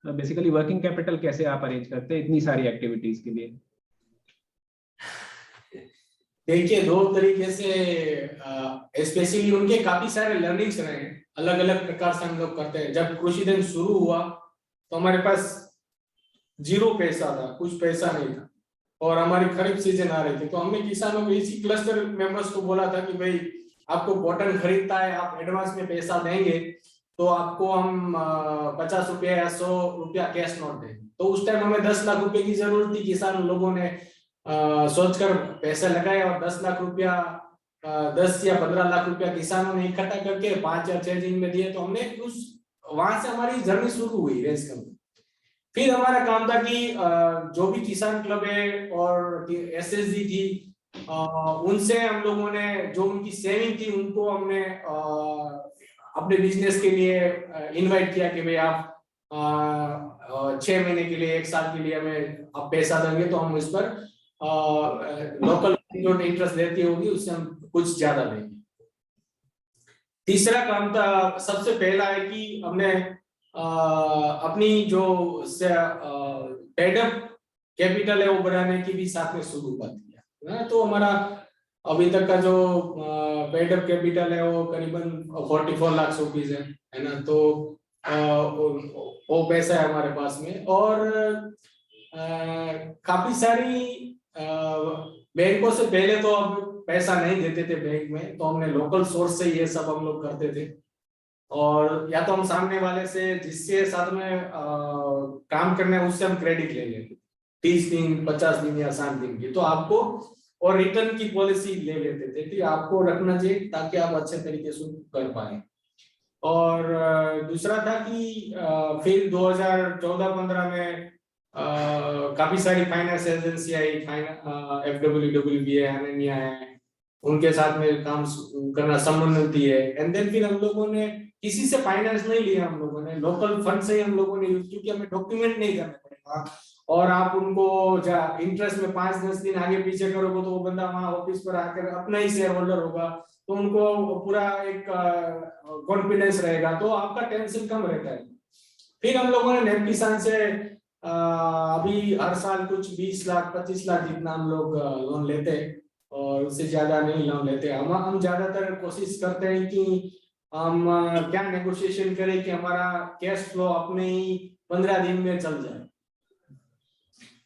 बेसिकली वर्किंग कैपिटल कैसे आप अरेंज करते हैं इतनी सारी एक्टिविटीज के लिए? देखिए, दो तरीके से स्पेशली उनके काफी सारे लर्निंग्स रहे हैं, अलग अलग प्रकार से हम लोग करते हैं। जब कृषिधन शुरू हुआ तो हमारे पास 0 पैसा था, कुछ पैसा नहीं था, और हमारी खरीफ सीजन आ रही थी, तो हमने किसानों को, इसी क्लस्टर मेंबर्स को बोला था कि भाई आपको कॉटन खरीदता है, आप एडवांस में पैसा देंगे तो आपको हम 50 रुपया या 100 रुपया कैश नोट देंगे। तो उस टाइम हमें 10 लाख रुपए की जरूरत थी, किसान लोगों ने सोचकर पैसा लगाया और 10 लाख रुपया 10 या 15 लाख रुपया किसानों ने इकट्ठा करके 5 या 6 दिन में दिए, तो हमने वहां से हमारी जर्नी शुरू हुई रेस करने। फिर हमारा काम था कि जो भी किसान क्लब है और एसएसजी थी, उनसे हम लोगों ने जो उनकी सेविंग थी उनको हमने अपने बिजनेस के लिए इनवाइट किया कि भाई आप 6 महीने के लिए, 1 साल के लिए हमें आप पैसा देंगे तो हम इस पर लोकल जो इंटरेस्ट देती होगी उससे हम कुछ ज्यादा देंगे। तीसरा काम था, सबसे पहला है कि हमने अपनी जो पेडअप कैपिटल है वो बढ़ाने की भी साथ में शुरुआत किया है। तो हमारा अभी तक का जो पेडअप कैपिटल है वो करीबन 44 लाख रुपीस है ना। तो वो पैसा है हमारे पास में। और काफी सारी बैंकों से पहले तो अब पैसा नहीं देते थे बैंक में, तो हमने लोकल सोर्स से ये सब हम लोग करते थे। और या तो हम सामने वाले से जिससे साथ में काम करना है उससे हम क्रेडिट ले लेते, 30 दिन 50 दिन या 60 दिन की, तो आपको और रिटर्न की पॉलिसी ले लेते थे कि आपको रखना चाहिए ताकि आप अच्छे तरीके से कर पाए। और दूसरा था कि फिर 2014-15 में काफी सारी फाइनेंस एजेंसी आई, FWWBA, अनन्या है, उनके साथ में काम करना संबंधित है। एंड देन फिर हम लोगों ने किसी से फाइनेंस नहीं लिया, हम लोगों ने लोकल फंड से ही हम लोगों ने यूज, क्योंकि हमें डॉक्यूमेंट नहीं करना पड़ेगा। और आप उनको इंटरेस्ट में 5-10 दिन आगे पीछे करोगे तो वो बंदा वहां ऑफिस पर आकर अपना ही शेयर होल्डर होगा, तो उनको पूरा एक कॉन्फिडेंस रहेगा, तो आपका टेंशन कम रहता है। फिर हम लोगों ने नेम किसान से अभी हर साल कुछ 20 लाख 25 लाख जितना हम लोग लोन लेते हैं, और उससे ज्यादा नहीं लोन लेते। हम ज्यादातर कोशिश करते हैं कि हम क्या नेगोशिएशन करें कि हमारा कैश फ्लो अपने ही 15 दिन में चल जाए,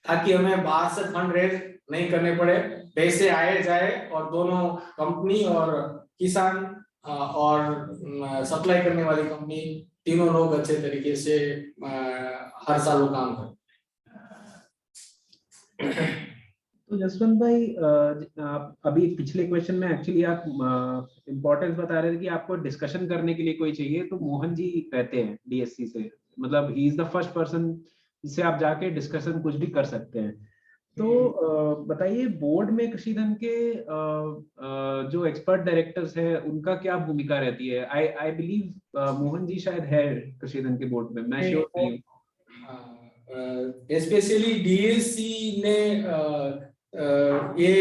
ताकि हमें बाहर से फंड रेज नहीं करने पड़े, पैसे आए जाए और दोनों कंपनी और किसान और सप्लाई करने वाली कंपनी तीनों लोग अच्छे तरीके से हर साल वो काम करें। तो जसवंत भाई, आप अभी पिछले क्वेश्चन में एक्चुअली आप इम्पोर्टेंस बता रहे थे कि आपको डिस्कशन करने के लिए कोई चाहिए, तो मोहन जी रहते हैं DSC से, मतलब he is the first person जिससे आप जाके डिस्कशन कुछ भी कर सकते हैं। तो बताइए, बोर्ड में कृषिधन के जो एक्सपर्ट डायरेक्टर्स हैं उनका क्या भूमिका रहती है? आई बिलीव मोहन जी शायद है कृषिधन के बोर्ड में, मैं श्योर नहीं हूँ। स्पेशली DSC ने ये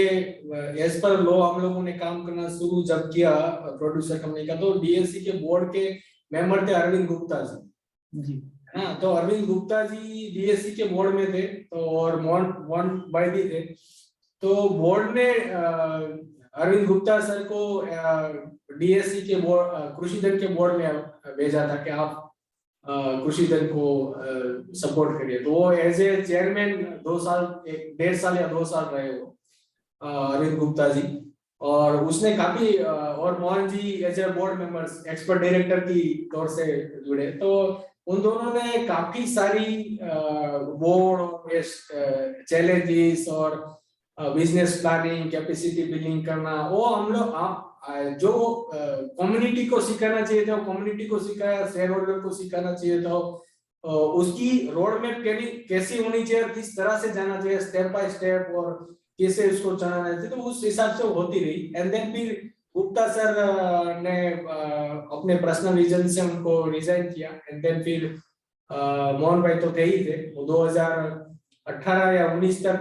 एज पर लॉ हम लोगों ने काम करना शुरू जब किया प्रोड्यूसर कंपनी का, तो DSC के बोर्ड के मेंबर थे अरविंद गुप्ता जी। हाँ, तो अरविंद गुप्ता जी DSC के बोर्ड में थे, तो और मोहन भाई भी थे। तो बोर्ड ने अरविंद गुप्ता सर को DSC के बोर्ड कृषिधन के बोर्ड में भेजा था कि आप कृषिधन को सपोर्ट करिए। तो वो एज ए चेयरमैन 1.5 साल या 2 साल रहे वो अरविंद गुप्ता जी, और उसने काफी और Mohan ji as a board members expert director की तौर से जुड़े। तो उन दोनों ने काफी सारी बोर्ड चैलेंजेस और बिजनेस प्लानिंग, कैपेसिटी बिल्डिंग करना, वो हम लोग जो कम्युनिटी को सिखाना चाहिए था कम्युनिटी को सिखाया, शेयर होल्डर को सिखाना चाहिए था, उसकी रोड मैप कैसी होनी चाहिए, किस तरह से जाना चाहिए स्टेप बाय स्टेप, और कैसे उसको चलाना चाहिए, तो उस हिसाब से होती रही। एंड देन फिर गुप्ता सर ने अपने पर्सनल रीजन से उनको रिजाइन किया। एंड देन फिर मोहन भाई तो थे ही थे, वो 2018 या 19 तक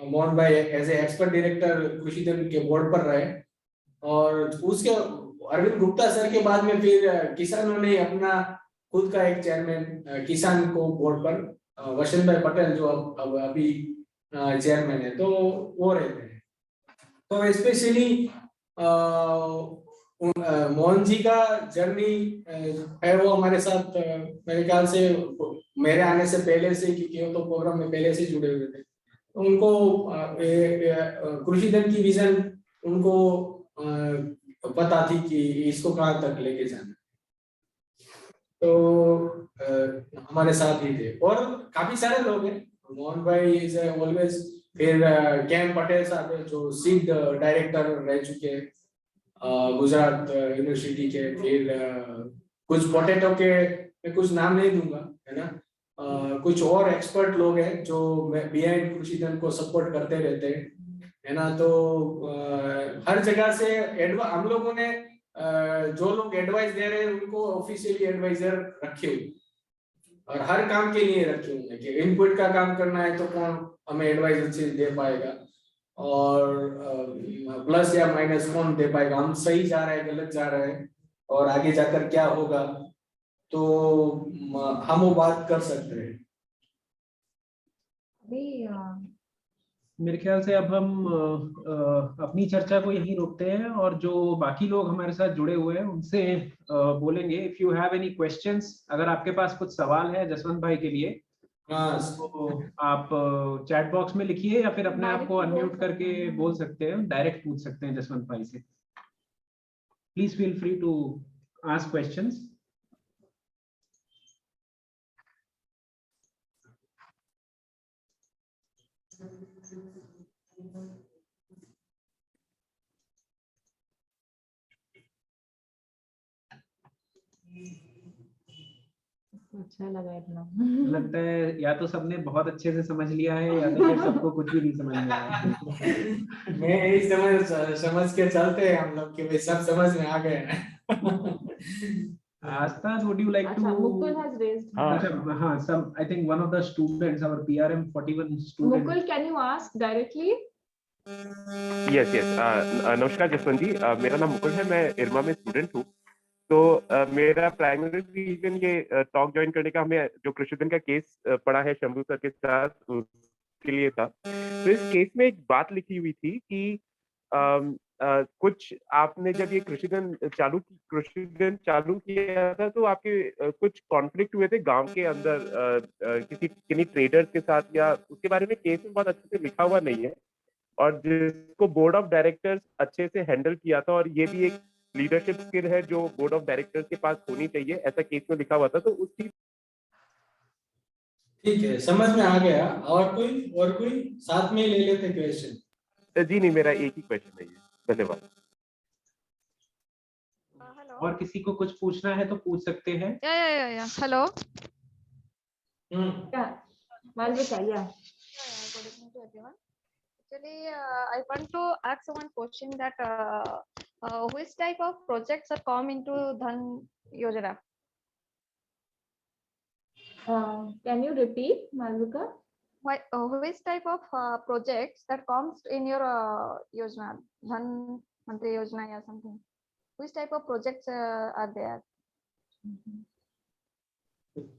मोहन भाई एज ए एक्सपर्ट डायरेक्टर कृषिधन के बोर्ड पर रहे। और उसके अरविंद गुप्ता सर के बाद में फिर किसानों ने अपना खुद का एक चेयरमैन किसान को बोर्ड पर वसंत भाई पटेल जो अब अभी चेयरमैन है, तो वो रहते हैं। तो स्पेशली मोहन जी का जर्नी है वो हमारे साथ मेरे ख्याल से मेरे आने से पहले से, क्योंकि वो तो प्रोग्राम में पहले से जुड़े हुए थे, तो उनको कृषिधन की विजन उनको पता थी कि इसको कहाँ तक लेके जाना, तो हमारे साथ ही थे। और काफी सारे लोग हैं, मोहन भाई इज ऑलवेज, फिर केएम पटेल साहब है जो सीड डायरेक्टर रह चुके हैं गुजरात यूनिवर्सिटी के। फिर कुछ पोटैटो के मैं कुछ नाम नहीं दूंगा, है ना, कुछ और एक्सपर्ट लोग हैं जो बिहाइंड कृषिधन को सपोर्ट करते रहते हैं, है ना। तो हर जगह से हम लोगों ने जो लोग एडवाइस दे रहे हैं उनको ऑफिशियली एडवाइजर रखे हुए, और हर काम के लिए रखे हुए हैं कि इनपुट का काम करना है तो कौन हमें एडवाइस अच्छी दे पाएगा, और प्लस या माइनस कौन दे पाएगा, हम सही जा रहे हैं गलत जा रहे हैं और आगे जाकर क्या होगा, तो हम वो बात कर सकते हैं। अभी मेरे ख्याल से अब हम अपनी चर्चा को यहीं रोकते हैं और जो बाकी लोग हमारे साथ जुड़े हुए हैं उनसे बोलेंगे। If you have any questions, अगर आपके पास कुछ सवाल है जसवंत भाई के लिए, हाँ तो आप चैट बॉक्स में लिखिए या फिर अपने आप को अनम्यूट करके बोल सकते हैं, डायरेक्ट पूछ सकते हैं जसवंत भाई से। Please feel free to ask questions. अच्छा लगा इतना। लगता है या तो सबने बहुत अच्छे से समझ लिया है या तो फिर सबको कुछ भी नहीं समझ में आया। मैं यही समझ के चलते हैं हम लोग कि भाई सब समझ में आ गए हैं। Astha, would you like अच्छा, to? Mukul has raised. अच्छा, हाँ, some I think one of the students, our PRM 41 student. Mukul, can you ask directly? Yes yes नमस्कार जसवंत जी, मेरा नाम मुकुल है, मैं इरमा में स्टूडेंट हूँ। तो मेरा प्राइमरी रीजन ये टॉक ज्वाइन करने का, हमें जो कृषिधन का केस पढ़ा है शंभू सर के साथ, उसके लिए था। तो इस केस में एक बात लिखी हुई थी कि कुछ आपने जब ये कृषिधन चालू किया था तो आपके कुछ कॉन्फ्लिक्ट हुए थे गांव के अंदर किन्हीं ट्रेडर्स के साथ, या उसके बारे में केस में बहुत अच्छे से लिखा हुआ नहीं है, और जिसको बोर्ड ऑफ डायरेक्टर्स अच्छे से हैंडल किया था, और ये भी एक लीडरशिप स्किल है जो बोर्ड ऑफ डायरेक्टर्स के पास होनी चाहिए, ऐसा केस में लिखा हुआ था। तो उसकी ठीक है, समझ में आ गया। और कोई साथ में ले लेते क्वेश्चन। जी नहीं, मेरा एक ही क्वेश्चन है ये। धन्यवाद। हेलो। और किसी को कुछ पूछना है तो पूछ सकते हैं। या hello. Yeah, Malvika, yeah. Good evening to everyone. Actually, I want to ask one question that which type of projects are come into Dhan Yojana? Can you repeat, Malvika? Which type of projects that comes in your Yojana, Dhan Mantri Yojana or something? Which type of projects are there?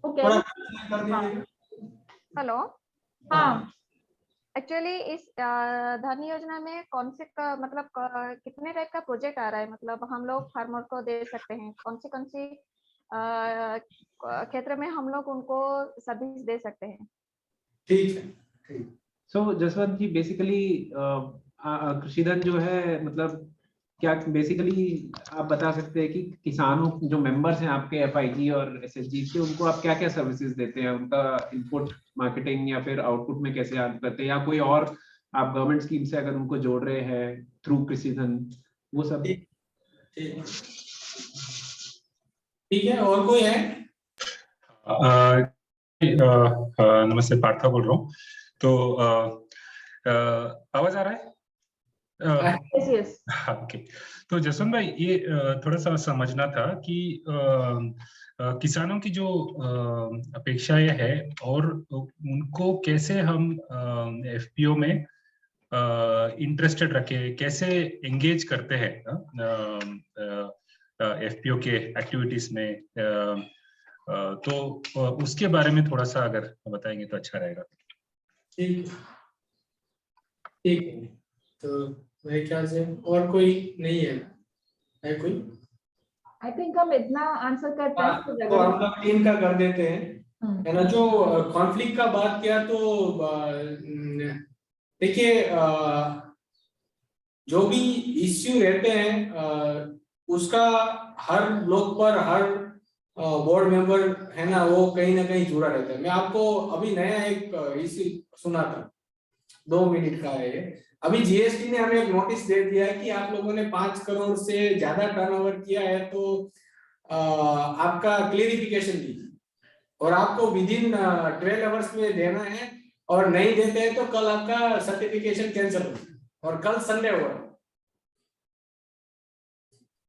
Okay. Hello. हाँ, actually इस धन योजना में कौन से मतलब कितने type का प्रोजेक्ट आ रहा है, मतलब हम लोग फार्मर को दे सकते हैं, कौन सी क्षेत्र में हम लोग उनको सर्विस दे सकते हैं? ठीक है। सो जसवंत जी, बेसिकली कृषिधन जो है, मतलब क्या बेसिकली आप बता सकते हैं कि किसानों जो मेंबर्स हैं आपके FIG और SSG के, उनको आप क्या क्या सर्विसेज देते हैं, उनका इनपुट, मार्केटिंग या फिर आउटपुट में कैसे हेल्प करते हैं, या कोई और आप गवर्नमेंट स्कीम से अगर उनको जोड़ रहे हैं थ्रू कृषिधन, वो सब? ठीक है, और कोई है? नमस्ते, पार्था बोल रहा हूँ। तो आवाज आ रहा है? yes. ओके। तो जसवंत भाई, ये थोड़ा सा समझना था कि किसानों की जो अपेक्षाएं है और उनको कैसे हम FPO में इंटरेस्टेड रखे, कैसे एंगेज करते हैं FPO के एक्टिविटीज में, तो उसके बारे में थोड़ा सा अगर बताएंगे तो अच्छा रहेगा। ठीक है। तो मेरे ख्याल से और कोई नहीं है कोई? I think हम इतना आंसर करते हैं तो हम लोग टीम का कर देते हैं, है ना। जो कॉन्फ्लिक्ट का बात किया, तो देखिए, जो भी इश्यू रहते हैं उसका हर लोग पर, हर बोर्ड मेंबर है ना, वो कहीं ना कहीं जुड़ा रहता है। मैं आपको अभी नया एक इश्यू सुना था, 2 मिनट का है। अभी GST ने हमें एक नोटिस दे दिया है कि आप लोगों ने 5 करोड़ से ज्यादा टर्नओवर किया है तो आपका क्लेरिफिकेशन दीजिए, और आपको विद इन 12 आवर्स में देना है, और नहीं देते हैं तो कल आपका सर्टिफिकेशन कैंसिल होगा, और कल संडे हुआ।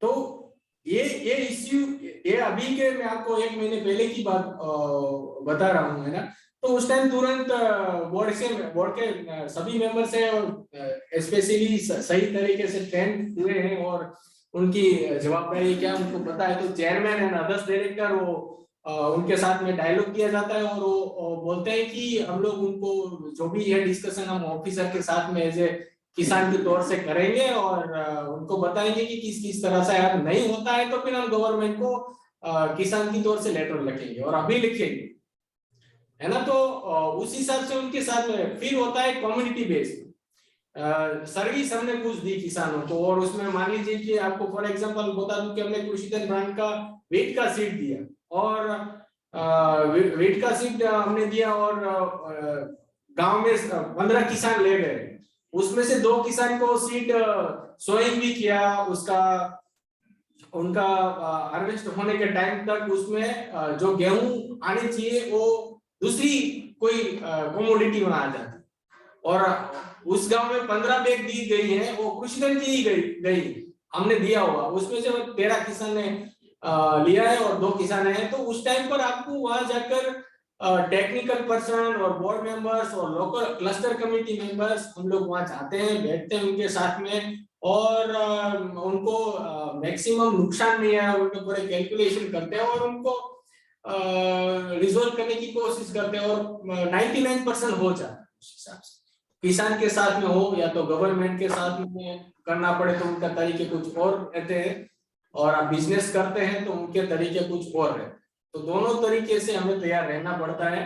तो ये इश्यू, ये अभी के, मैं आपको 1 महीने पहले की बात बता रहा हूँ, है ना। तो उस टाइम तुरंत बोर्ड के सभी मेंबर से स्पेशली सही तरीके से ट्रेन हुए हैं, और उनकी जवाबदारी क्या उनको पता है। तो चेयरमैन है ना, 10 डायरेक्टर, वो उनके साथ में डायलॉग किया जाता है और वो बोलते हैं कि हम लोग उनको जो भी है डिस्कशन हम ऑफिसर के साथ में एज ए किसान के तौर से करेंगे और उनको बताएंगे कि किस किस तरह से अगर नहीं होता है तो फिर हम गवर्नमेंट को किसान की तौर से लेटर लिखेंगे और अभी लिखेंगे, है ना। तो उस हिसाब से उनके साथ में फिर होता है कम्युनिटी बेस्ड सर्विस हमने कुछ दी किसानों को और उसमें मान लीजिए कि आपको फॉर एग्जांपल बता दूं कि हमने कृषिधन ब्रांड का वेट का सीड दिया और वेट का सीड हमने दिया और गांव में 15 किसान ले गए, उसमें से 2 किसान को सीड सोइंग भी किया, उसका उनका हार्वेस्ट होने के टाइम तक उसमें जो गेहूं आनी चाहिए वो दूसरी कोई कमोडिटी में आ जाती और उस गांव में 15 बैग दी गई है वो कृषिधन की ही गई हमने दिया हुआ, उसमें से 13 किसान ने लिया है और 2 किसान हैं। तो उस टाइम पर आपको वहां जाकर टेक्निकल पर्सन और बोर्ड मेंबर्स और लोकल क्लस्टर कमेटी मेंबर्स हम लोग वहां जाते हैं, बैठते हैं उनके साथ में और उनको मैक्सिमम नुकसान नहीं आया उनके पूरे कैलकुलेशन करते हैं और उनको रिजोल्व करने की कोशिश करते हैं और 99% हो जाता है उस हिसाब से। किसान के साथ में हो या तो गवर्नमेंट के साथ में करना पड़े तो उनका तरीके कुछ और रहते हैं और आप बिजनेस करते हैं तो उनके तरीके कुछ और रहते हैं। तो दोनों तरीके से हमें तैयार रहना पड़ता है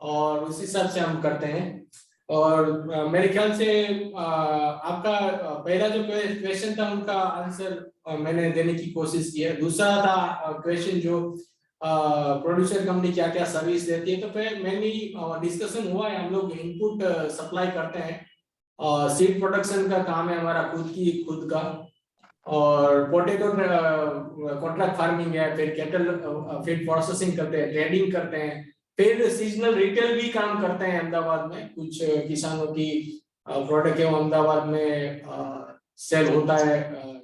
और उस हिसाब से हम करते हैं। और मेरे ख्याल से आपका पहला जो क्वेश्चन था उनका आंसर मैंने देने की कोशिश की है। दूसरा था क्वेश्चन जो प्रोड्यूसर कंपनी क्या क्या सर्विस देती है, तो फिर मेनली डिस्कशन हुआ है, हम लोग इनपुट सप्लाई करते हैं, सीड प्रोडक्शन का काम है हमारा खुद का और पोटैटो कॉन्ट्रैक्ट फार्मिंग है, फिर कैटल फीड प्रोसेसिंग करते हैं, ट्रेडिंग करते हैं, फिर सीजनल रिटेल भी काम करते हैं। अहमदाबाद में कुछ किसानों की प्रोडक्ट है वो अहमदाबाद में सेल होता है,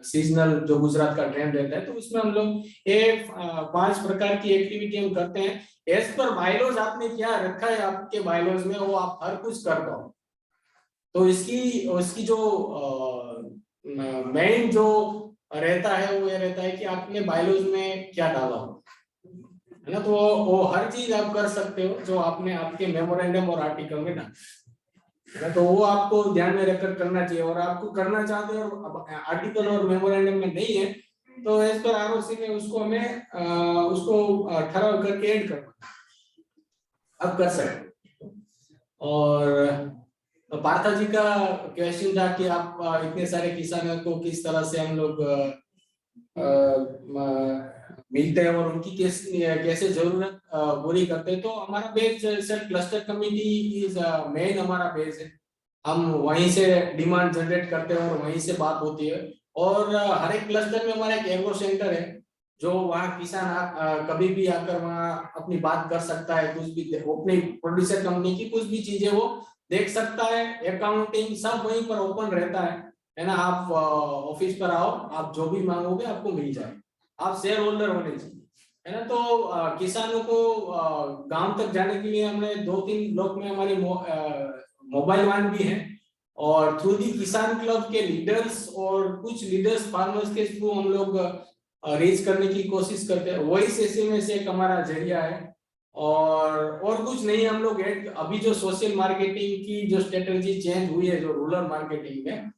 सीजनल जो गुजरात का ट्रेंड रहता है, तो उसमें हम लोग ये 5 प्रकार की एक्टिविटी हम करते हैं। एज पर बायलॉज आपने क्या रखा है आपके बायलॉज में वो आप हर कुछ कर पाओ, तो इसकी जो मेन जो रहता है वो ये रहता है कि आपने बायलॉज में क्या डाला हो, है ना। तो वो हर चीज आप कर सकते हो जो आपने आपके मेमोरेंडम और आर्टिकल में डाला, तो वो आपको ध्यान में रखकर करना चाहिए। और आपको करना चाहते हो और आर्टिकल और मेमोरेंडम में नहीं है तो एज पर आरओसी में उसको हमें उसको ठहराव करके ऐड करना आप कर सकते। और तो पार्था जी का क्वेश्चन था कि आप इतने सारे किसानों को किस तरह से हम लोग मिलते हैं और उनकी कैसे जरूरत पूरी करते हैं। तो हमारा base sir cluster committee is main हमारा बेस है, हम वहीं से डिमांड जनरेट करते हैं और वहीं से बात होती है। और हर एक क्लस्टर में हमारा एक एग्रो सेंटर है जो वहाँ किसान कभी भी आकर वहाँ अपनी बात कर सकता है, कुछ भी अपनी प्रोड्यूसर कंपनी की कुछ भी चीजें वो देख सकता है, अकाउंटिंग सब वहीं पर ओपन रहता है ना। आप ऑफिस पर आओ, आप जो भी मांगोगे आपको मिल जाए, आप शेयर होल्डर होने चाहिए, है ना। तो किसानों को गांव तक जाने के लिए हमने 2-3 ब्लॉक में हमारी मोबाइल वैन भी है और थ्रू दी किसान क्लब के लीडर्स और कुछ लीडर्स फार्मर्स के थ्रू हम लोग रीच करने की कोशिश करते हैं। वही एसएमएस एक हमारा जरिया है और कुछ नहीं। हम लोग अभी जो सोशल मार्केटिंग की जो स्ट्रेटेजी चेंज हुई है जो रूरल मार्केटिंग में,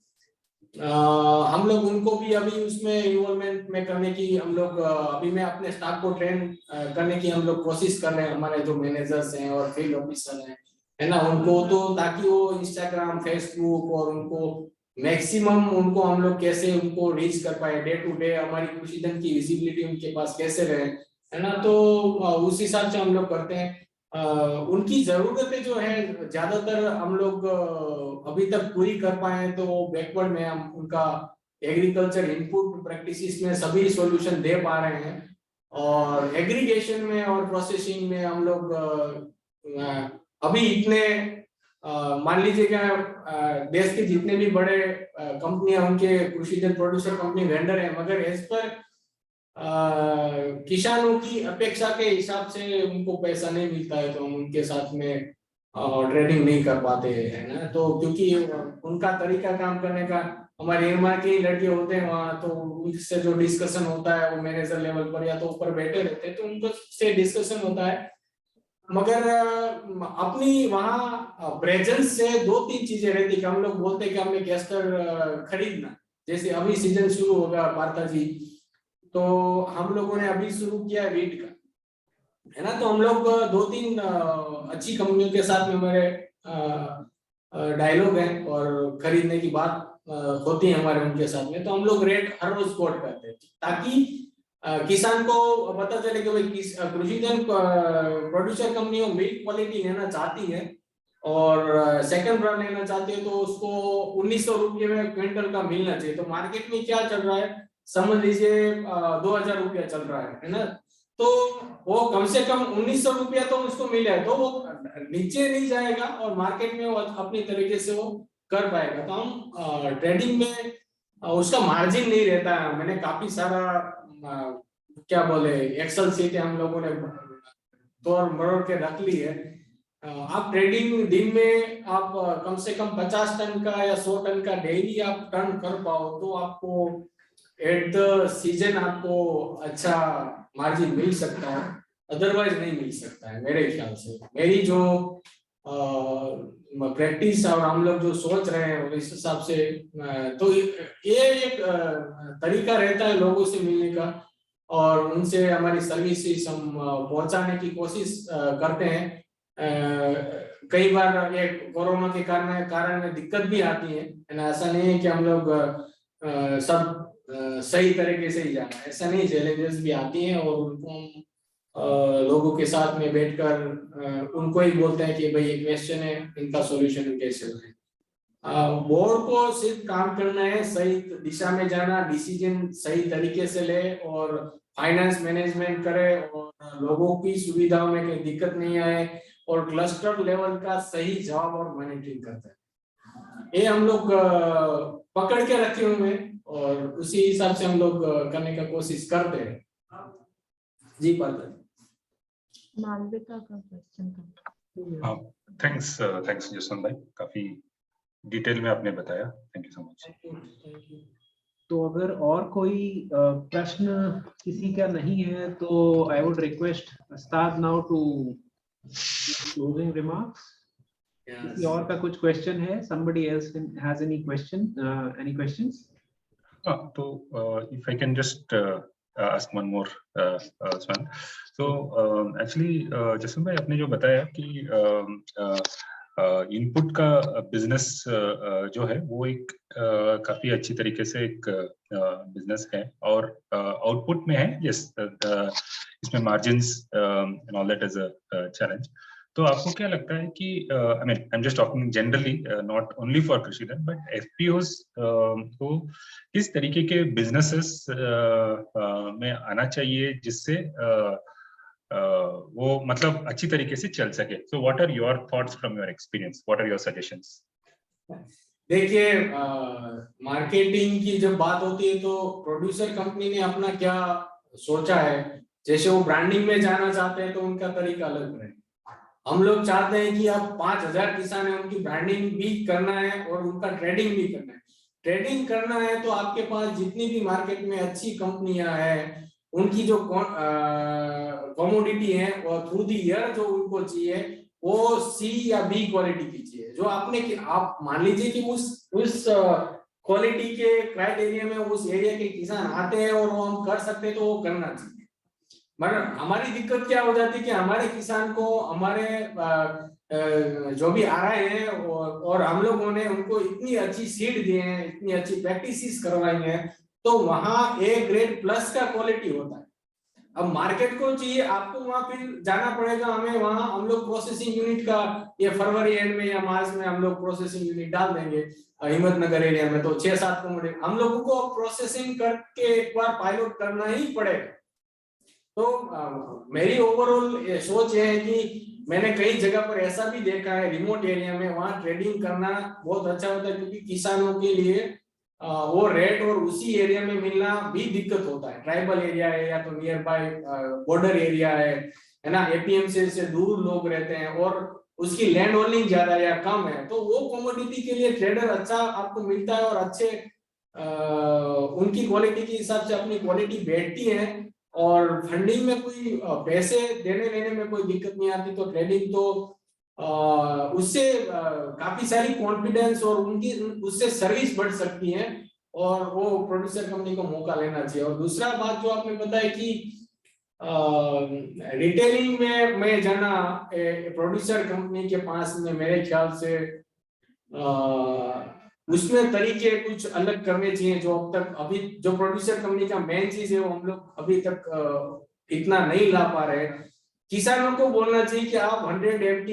हम लोग उनको भी अभी उसमें इन्वॉल्वमेंट में करने की हम लोग अभी मैं अपने स्टाफ को ट्रेन करने की हम लोग कोशिश कर रहे हैं। हमारे जो मैनेजर्स हैं और फील्ड ऑफिसर हैं, है ना, उनको तो ताकि वो इंस्टाग्राम फेसबुक और उनको मैक्सिमम उनको हम लोग कैसे उनको रीच कर पाए, डे टू डे हमारी कृषिधन की विजिबिलिटी उनके पास कैसे रहे, है ना। तो उस हिसाब से हम लोग करते हैं। उनकी जरूरतें जो है ज्यादातर हम लोग अभी तक पूरी कर पाए हैं, तो बैकवर्ड में हम उनका एग्रीकल्चर इनपुट प्रैक्टिसेस में सभी सॉल्यूशन दे पा रहे हैं। और एग्रीगेशन में और प्रोसेसिंग में हम लोग अभी इतने मान लीजिएगा देश के जितने भी बड़े कंपनियां उनके कृषिजन प्रोड्यूसर कंपनी वेंडर है, मगर एज पर किसानों की अपेक्षा के हिसाब से उनको पैसा नहीं मिलता है तो हम उनके साथ में ट्रेडिंग नहीं कर पाते हैं ना। तो क्योंकि उनका तरीका काम करने का हमारे इरमा के ही लड़के होते हैं वहाँ, तो उनसे जो डिस्कशन होता है वो मैनेजर लेवल पर या तो ऊपर बैठे रहते हैं, तो उनको से डिस्कशन होता है। मगर अपनी वहाँ प्रेजेंस से 2-3 चीजें रहती कि हम लोग बोलते हैं कि हमें कैस्टर खरीदना, जैसे अभी सीजन शुरू होगा पार्था जी, तो हम लोगों ने अभी शुरू किया है वीट का, है ना। तो हम लोग 2-3 अच्छी कंपनियों के साथ में हमारे डायलॉग है और खरीदने की बात होती है हमारे उनके साथ में, तो हम लोग रेट हर रोज कोट करते हैं ताकि किसान को पता चले कि भाई कृषिधन प्रोड्यूसर कंपनी मिल्क क्वालिटी लेना चाहती है और सेकंड ब्रांड लेना चाहती है, तो उसको 1900 रुपये में क्विंटल का मिलना चाहिए। तो मार्केट में क्या चल रहा है, समझ लीजिए 2000 रुपया चल रहा है ना, तो वो कम से कम 1900 रुपया तो उसको मिले, तो वो नीचे नहीं जाएगा और मार्केट में वो अपनी तरीके से वो कर पाएगा। तो हम ट्रेडिंग में उसका मार्जिन नहीं रहता है। मैंने काफी सारा क्या बोले एक्सेल सीटें हम लोगों ने तोड़ मरोड़ के रख ली है। आप ट्रेडिंग दिन में आप कम से कम 50 टन का या 100 टन का डेली आप टर्न कर पाओ, तो आपको एट द सीजन आपको अच्छा मार्जिन मिल सकता है, अदरवाइज नहीं मिल सकता है मेरे ख्याल से। मेरी जो प्रैक्टिस और हम लोग जो सोच रहे हैं इस हिसाब से, तो ये एक तरीका रहता है लोगों से मिलने का और उनसे हमारी सर्विसेज हम पहुंचाने की कोशिश करते हैं। कई बार ये कोरोना के कारण दिक्कत भी आती है, ऐसा नहीं है कि हम लोग सब सही तरीके से ही जाना, ऐसा नहीं, चैलेंजेस भी आती हैं और उनको लोगों के साथ में बैठकर उनको ही बोलते हैं कि भाई ये क्वेश्चन है, इनका सॉल्यूशन कैसे है। बोर्ड को सिर्फ काम करना है, सही दिशा में जाना, डिसीजन सही तरीके से ले और फाइनेंस मैनेजमेंट करे और लोगों की सुविधाओं में कोई दिक्कत नहीं आए और क्लस्टर लेवल का सही जवाब और मॉनिटरिंग करता है। ये हम लोग पकड़ के रखे हुए हैं और उसी हिसाब से हम लोग करने का कोशिश करते हैं। जी पार्थ मालविका का क्वेश्चन था। थैंक्स जसवंत भाई, काफी डिटेल में आपने बताया, थैंक यू सो मच। तो अगर और कोई प्रश्न किसी का नहीं है तो I would request Ustad now to closing remarks. किसी और का कुछ क्वेश्चन है? somebody else has any question, any questions? तो if I can just ask one more Swan. So actually Jaswant भाई आपने जो बताया कि इनपुट का बिजनेस जो है वो एक काफी अच्छी तरीके से एक बिजनेस है और आउटपुट में है, यस इसमें margins and all that is a challenge. तो आपको क्या लगता है कि I mean I am just talking generally, not only for Krishidhan but FPOs को किस तरीके के बिजनेसेस में आना चाहिए जिससे वो मतलब अच्छी तरीके से चल सके? So what are your thoughts from your experience, what are your suggestions? देखिए मार्केटिंग की जब बात होती है तो प्रोड्यूसर कंपनी ने अपना क्या सोचा है, जैसे वो ब्रांडिंग में जाना चाहते हैं तो उनका तरीका अलग है। हम लोग चाहते हैं कि आप 5000 किसान है, उनकी ब्रांडिंग भी करना है और उनका ट्रेडिंग भी करना है। ट्रेडिंग करना है तो आपके पास जितनी भी मार्केट में अच्छी कंपनियां हैं उनकी जो कमोडिटी है और थ्रू द ईयर जो उनको चाहिए वो सी या बी क्वालिटी की चाहिए। जो आपने आप मान लीजिए कि उस क्वालिटी के क्राइटेरिया में उस एरिया के किसान आते हैं और वो हम कर सकते हैं तो वो करना चाहिए। मगर हमारी दिक्कत क्या हो जाती है कि हमारे किसान को हमारे जो भी आ रहे हैं और हम लोगों ने उनको इतनी अच्छी सीड दिए हैं, इतनी अच्छी प्रैक्टिसेस करवाई हैं, तो वहां ए ग्रेड प्लस का क्वालिटी होता है। अब मार्केट को चाहिए आपको वहां फिर जाना पड़ेगा, हमें वहां हम लोग प्रोसेसिंग यूनिट का ये फरवरी एंड में या मार्च में हम लोग प्रोसेसिंग यूनिट डाल देंगे हिम्मतनगर एरिया में। तो 6-7 कमोडिटी हम लोगों को प्रोसेसिंग करके एक बार पायलट करना ही पड़ेगा। तो मेरी ओवरऑल सोच ये है कि मैंने कई जगह पर ऐसा भी देखा है रिमोट एरिया में, वहां ट्रेडिंग करना बहुत अच्छा होता है क्योंकि किसानों के लिए वो रेट और उसी एरिया में मिलना भी दिक्कत होता है। ट्राइबल एरिया है या तो नियर बाय बॉर्डर एरिया है ना, एपीएमसी से दूर लोग रहते हैं और उसकी लैंड होल्डिंग ज्यादा या कम है, तो वो कमोडिटी के लिए ट्रेडर अच्छा आपको मिलता है और अच्छे उनकी क्वालिटी के हिसाब से अपनी क्वालिटी बैठती है और फंडिंग में कोई पैसे देने लेने में कोई दिक्कत नहीं आती। तो ट्रेडिंग तो उससे काफी सारी कॉन्फिडेंस और उनकी उससे सर्विस बढ़ सकती है और वो प्रोड्यूसर कंपनी को मौका लेना चाहिए। और दूसरा बात जो आपने बताया कि रिटेलिंग में मैं जाना प्रोड्यूसर कंपनी के पास में, मेरे ख्याल से उसमें तरीके कुछ अलग करने चाहिए जो अब तक अभी जो प्रोड्यूसर कंपनी का मेन चीज है वो हम लोग अभी तक इतना नहीं ला पा रहे। किसानों को बोलना चाहिए कि आप 100 FT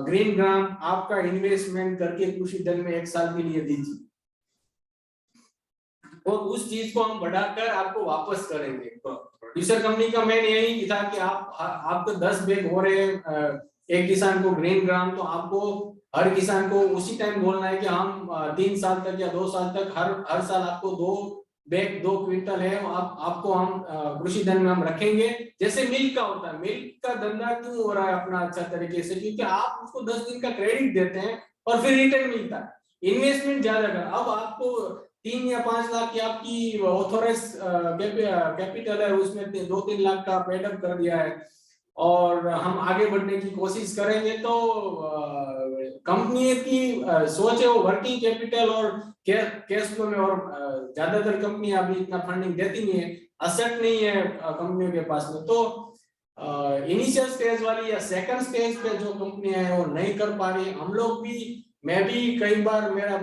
ग्रीन ग्राम आपका इन्वेस्टमेंट करके कृषि धन में 1 साल के लिए दीजिए और उस चीज को हम बढ़ाकर आपको वापस करेंगे। प्रोड्यूसर कंपनी का मेन यही था कि आपको 10 बैग हो रहे एक किसान को ग्रीन ग्राम, तो आपको हर किसान को उसी टाइम बोलना है कि हम 3 साल तक या 2 साल तक हर साल आपको 2 बैग 2 क्विंटल है आपको हम कृषि धन में हम रखेंगे। जैसे मिल्क का होता है, मिल्क का धंधा क्यों हो रहा है अपना अच्छा तरीके से, क्योंकि आप उसको 10 दिन का क्रेडिट देते हैं और फिर रिटर्न मिलता है। इन्वेस्टमेंट ज्यादा कर, अब आपको 3 या 5 लाख की आपकी ऑथोराइज कैपिटल है, उसमें 2-3 लाख का पेडअप कर दिया है और हम आगे बढ़ने की कोशिश करेंगे। तो कंपनी की सोच है वो वर्किंग कैपिटल और कैश फ्लो में, और ज्यादातर कंपनी अभी इतना फंडिंग देती नहीं है, असेट नहीं है कंपनियों के पास में। तो इनिशियल स्टेज वाली या सेकंड स्टेज पे जो कंपनियां है वो नहीं कर पा रही। हम लोग भी, मैं भी कई बार मेरा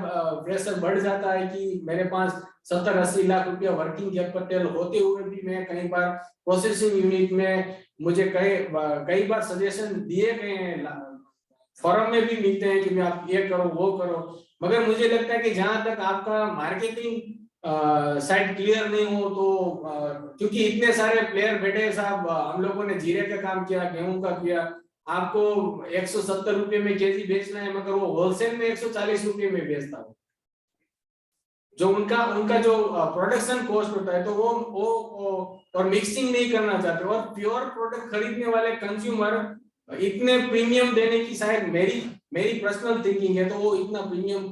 प्रेशर बढ़ जाता है कि मेरे पास 70-80 लाख रुपया वर्किंग कैपिटल होते हुए भी मैं कई बार प्रोसेसिंग यूनिट में मुझे कई बार सजेशन दिए गए हैं, फॉरम में भी मिलते हैं कि आप ये करो वो करो, मगर मुझे लगता है कि जहां तक आपका मार्केटिंग साइड क्लियर नहीं हो तो क्योंकि इतने सारे प्लेयर बैठे साहब, हम लोगों ने जीरे का काम किया, गेहूं का किया, आपको 170 रुपए में केजी बेचना है मगर वो होलसेल में 140 रुपए में बेचता हो, जो उनका जो प्रोडक्शन कॉस्ट होता है, तो वो और मिक्सिंग नहीं करना चाहते और प्योर प्रोडक्ट खरीदने वाले कंज्यूमर इतने प्रीमियम देने की शायद मेरी पर्सनल थिंकिंग है, तो वो इतना प्रीमियम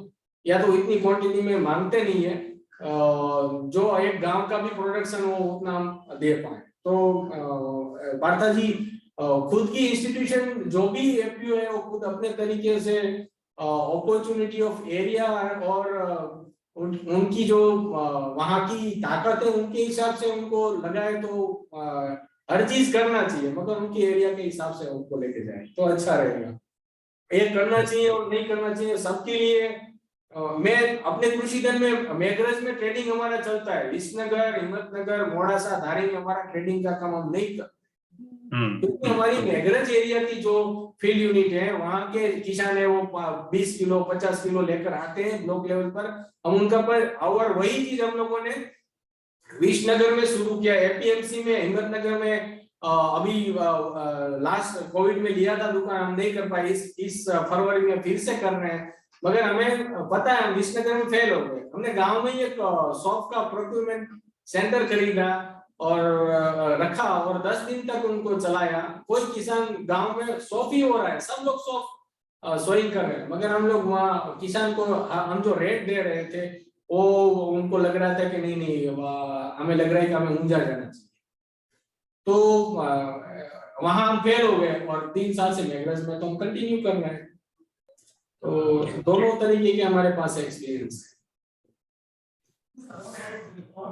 या तो इतनी क्वांटिटी में मांगते नहीं है जो एक गांव का भी प्रोडक्शन हो उतना हम दे पाए। तो पार्था जी खुद की इंस्टीट्यूशन जो भी एफपीओ है वो खुद अपने तरीके से अपॉर्चुनिटी ऑफ एरिया और उनकी जो वहां की ताकत है उनके हिसाब से उनको लगाए तो हर चीज करना चाहिए, मगर उनकी एरिया के हिसाब से उनको लेके जाए तो अच्छा रहेगा। एक करना चाहिए और नहीं करना चाहिए सबके लिए। मैं अपने कृषि धन में मेघरज में ट्रेडिंग हमारा चलता है, विसनगर, हिम्मतनगर, मोड़ासा, धारी में हमारा ट्रेडिंग का काम हम नहीं कर, क्योंकि हमारी मेघरज एरिया की जो फील्ड यूनिट है वहां के किसान है वो 20 किलो 50 किलो लेकर आते हैं ब्लॉक लेवल पर, हम उनका पर और वही चीज हम लोगों ने विसनगर में शुरू किया, एपीएमसी में, हिम्मतनगर में अभी लास्ट कोविड में लिया था दुकान, हम नहीं कर पाए, इस फरवरी में फिर से कर रहे हैं, मगर हमें पता है हम विसनगर में फेल हो गए। हमने गांव में एक सॉफ्ट का प्रोक्यूरमेंट सेंटर खरीदा और रखा और 10 दिन तक उनको चलाया, कोई किसान गांव में सॉफ्ट ही हो रहा है, सब लोग सॉफ्ट सोइंग कर रहे हैं, मगर हम लोग वहाँ किसान को हम जो रेट दे रहे थे वो उनको लग रहा था कि नहीं हमें लग रहा है कि हमें ऊंचा जाना चाहिए, तो वहां हम फेल हो गए और 3 साल से मेघरज में तो हम कंटिन्यू कर रहे हैं। तो दोनों तरीके के हमारे पास एक्सपीरियंस है।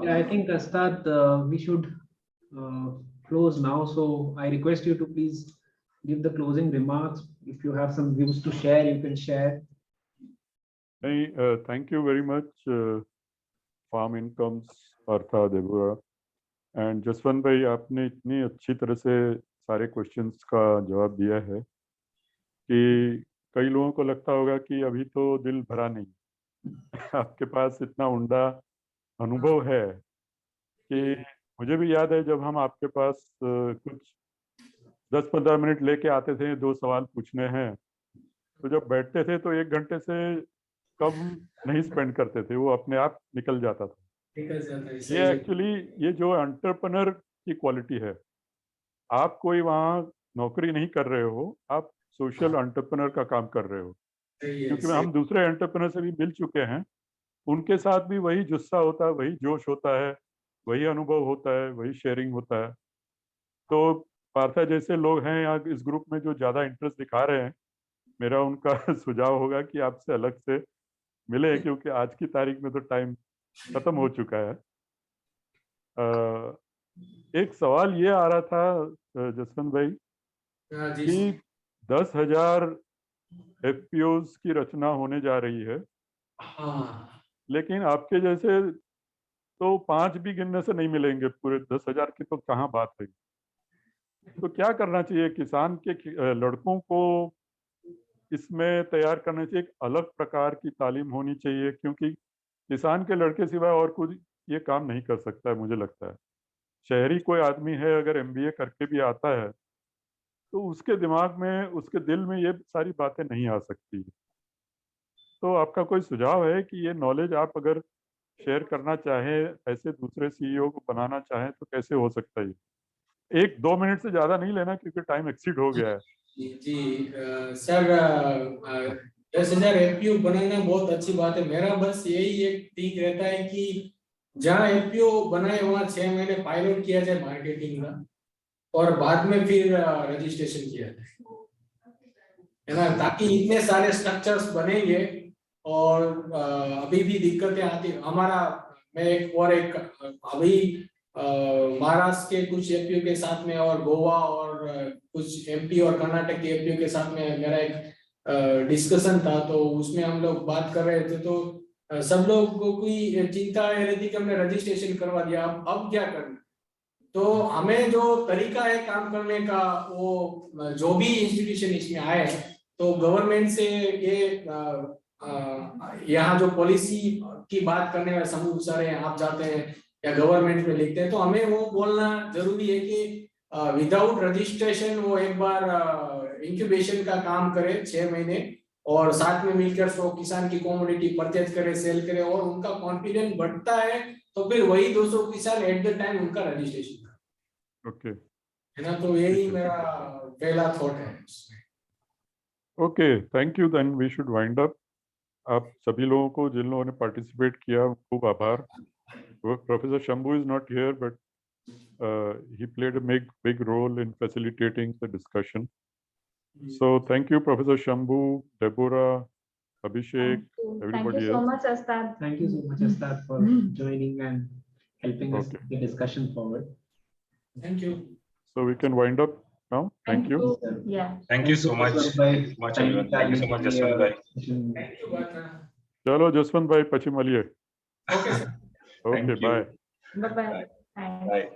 Yeah, I think Astad, we should close now. So I request you to please give the closing remarks. If you have some views to share, you can share. Thank you very much, Farm Incomes, Partha, Deborah and Jaswant भाई, आपने इतनी अच्छी तरह से सारे questions का जवाब दिया है कि कई लोगों को लगता होगा कि अभी तो दिल भरा नहीं आपके पास इतना उम्दा अनुभव है कि मुझे भी याद है जब हम आपके पास कुछ 10-15 मिनट लेके आते थे 2 सवाल पूछने हैं, तो जब बैठते थे तो 1 घंटे से कम नहीं स्पेंड करते थे, वो अपने आप निकल जाता था। ये एक्चुअली ये जो एंटरप्रेन्योर की क्वालिटी है, आप कोई वहाँ नौकरी नहीं कर रहे हो, आप सोशल एंटरप्रेन्योर का काम कर रहे हो, क्योंकि हम दूसरे एंटरप्रेन्योर से भी मिल चुके हैं उनके साथ भी वही जुस्सा होता है, वही जोश होता है, वही अनुभव होता है, वही शेयरिंग होता है। तो पार्था जैसे लोग हैं यहाँ इस ग्रुप में जो ज़्यादा इंटरेस्ट दिखा रहे हैं, मेरा उनका सुझाव होगा कि आपसे अलग से मिले, क्योंकि आज की तारीख में तो टाइम खत्म हो चुका है। एक सवाल ये आ रहा था जसवंत भाई जी कि 10,000 FPOs की रचना होने जा रही है, हाँ लेकिन आपके जैसे तो 5 भी गिनने से नहीं मिलेंगे, पूरे 10,000 की तो कहाँ बात है। तो क्या करना चाहिए किसान के लड़कों को इसमें तैयार करने चाहिए? एक अलग प्रकार की तालीम होनी चाहिए, क्योंकि किसान के लड़के सिवाय और कुछ ये काम नहीं कर सकता है मुझे लगता है। शहरी कोई आदमी है अगर MBA करके भी आता है तो उसके दिमाग में, उसके दिल में ये सारी बातें नहीं आ सकती। तो आपका कोई सुझाव है कि ये नॉलेज आप अगर शेयर करना चाहें, ऐसे दूसरे CEO को बनाना चाहें, तो कैसे हो सकता है ये? 1-2 मिनट से ज़्यादा नहीं लेना, क्योंकि टाइम एक्सीड हो गया है। जी सर 10,000 FPO बनाना बहुत अच्छी बात है। मेरा बस यही एक ठीक रहता है कि जहाँ FPO बनाए वहाँ 6 महीने पायलट किया जाए मार्केटिंग का, और बाद में फिर रजिस्ट्रेशन किया जाए, है ना, ताकि इतने सारे स्ट्रक्चर्स बनेंगे और अभी भी दिक्कतें आती हमारा। मैं एक अभी महाराष्ट्र के कुछ FPO के साथ में और गोवा और कुछ MP और कर्नाटक के FPO के साथ में मेरा एक डिस्कशन था, तो उसमें हम लोग बात कर रहे थे। तो सब लोग को कोई चिंता रहती कि हमने रजिस्ट्रेशन करवा दिया, अब क्या करना। तो हमें जो तरीका है काम करने का, वो जो भी इंस्टीट्यूशन इसमें आए, तो गवर्नमेंट से ये यहाँ जो पॉलिसी की बात करने वाले समूह सारे आप जाते हैं या गवर्नमेंट में लिखते हैं, तो हमें वो बोलना जरूरी है कि विदाउट रजिस्ट्रेशन वो एक बार इंक्यूबेशन का काम करे 6 महीने, और साथ में मिलकर वो किसान की कम्युनिटी परचेज करे, सेल करे, और उनका कॉन्फिडेंस बढ़ता है तो फिर वही 200 किसान एट द टाइम उनका रजिस्ट्रेशन करे, ओके, है ना। तो यही मेरा पहला थॉट है। Okay, thank you. Then we should wind up. आप सभी लोगों को, जिन लोगों ने पार्टिसिपेट किया, खूब आभार। Professor Shambhu is not here, but he played a big role in facilitating the discussion. So thank you, Professor Shambhu, Deborah, Abhishek, Thank everybody you so else. much, Astad. Thank you so much, Astad, for joining and helping us Okay. the discussion forward. Thank you. So we can wind up now. Thank you. Yeah. Thank you so much. Thank you so much, everyone. Thank you so much, Jaswant bhai. Thank you, Batra. Chalo, Jaswant bhai, pachi maliye. Okay, sir. Okay, Thank you. bye. Bye-bye. Bye.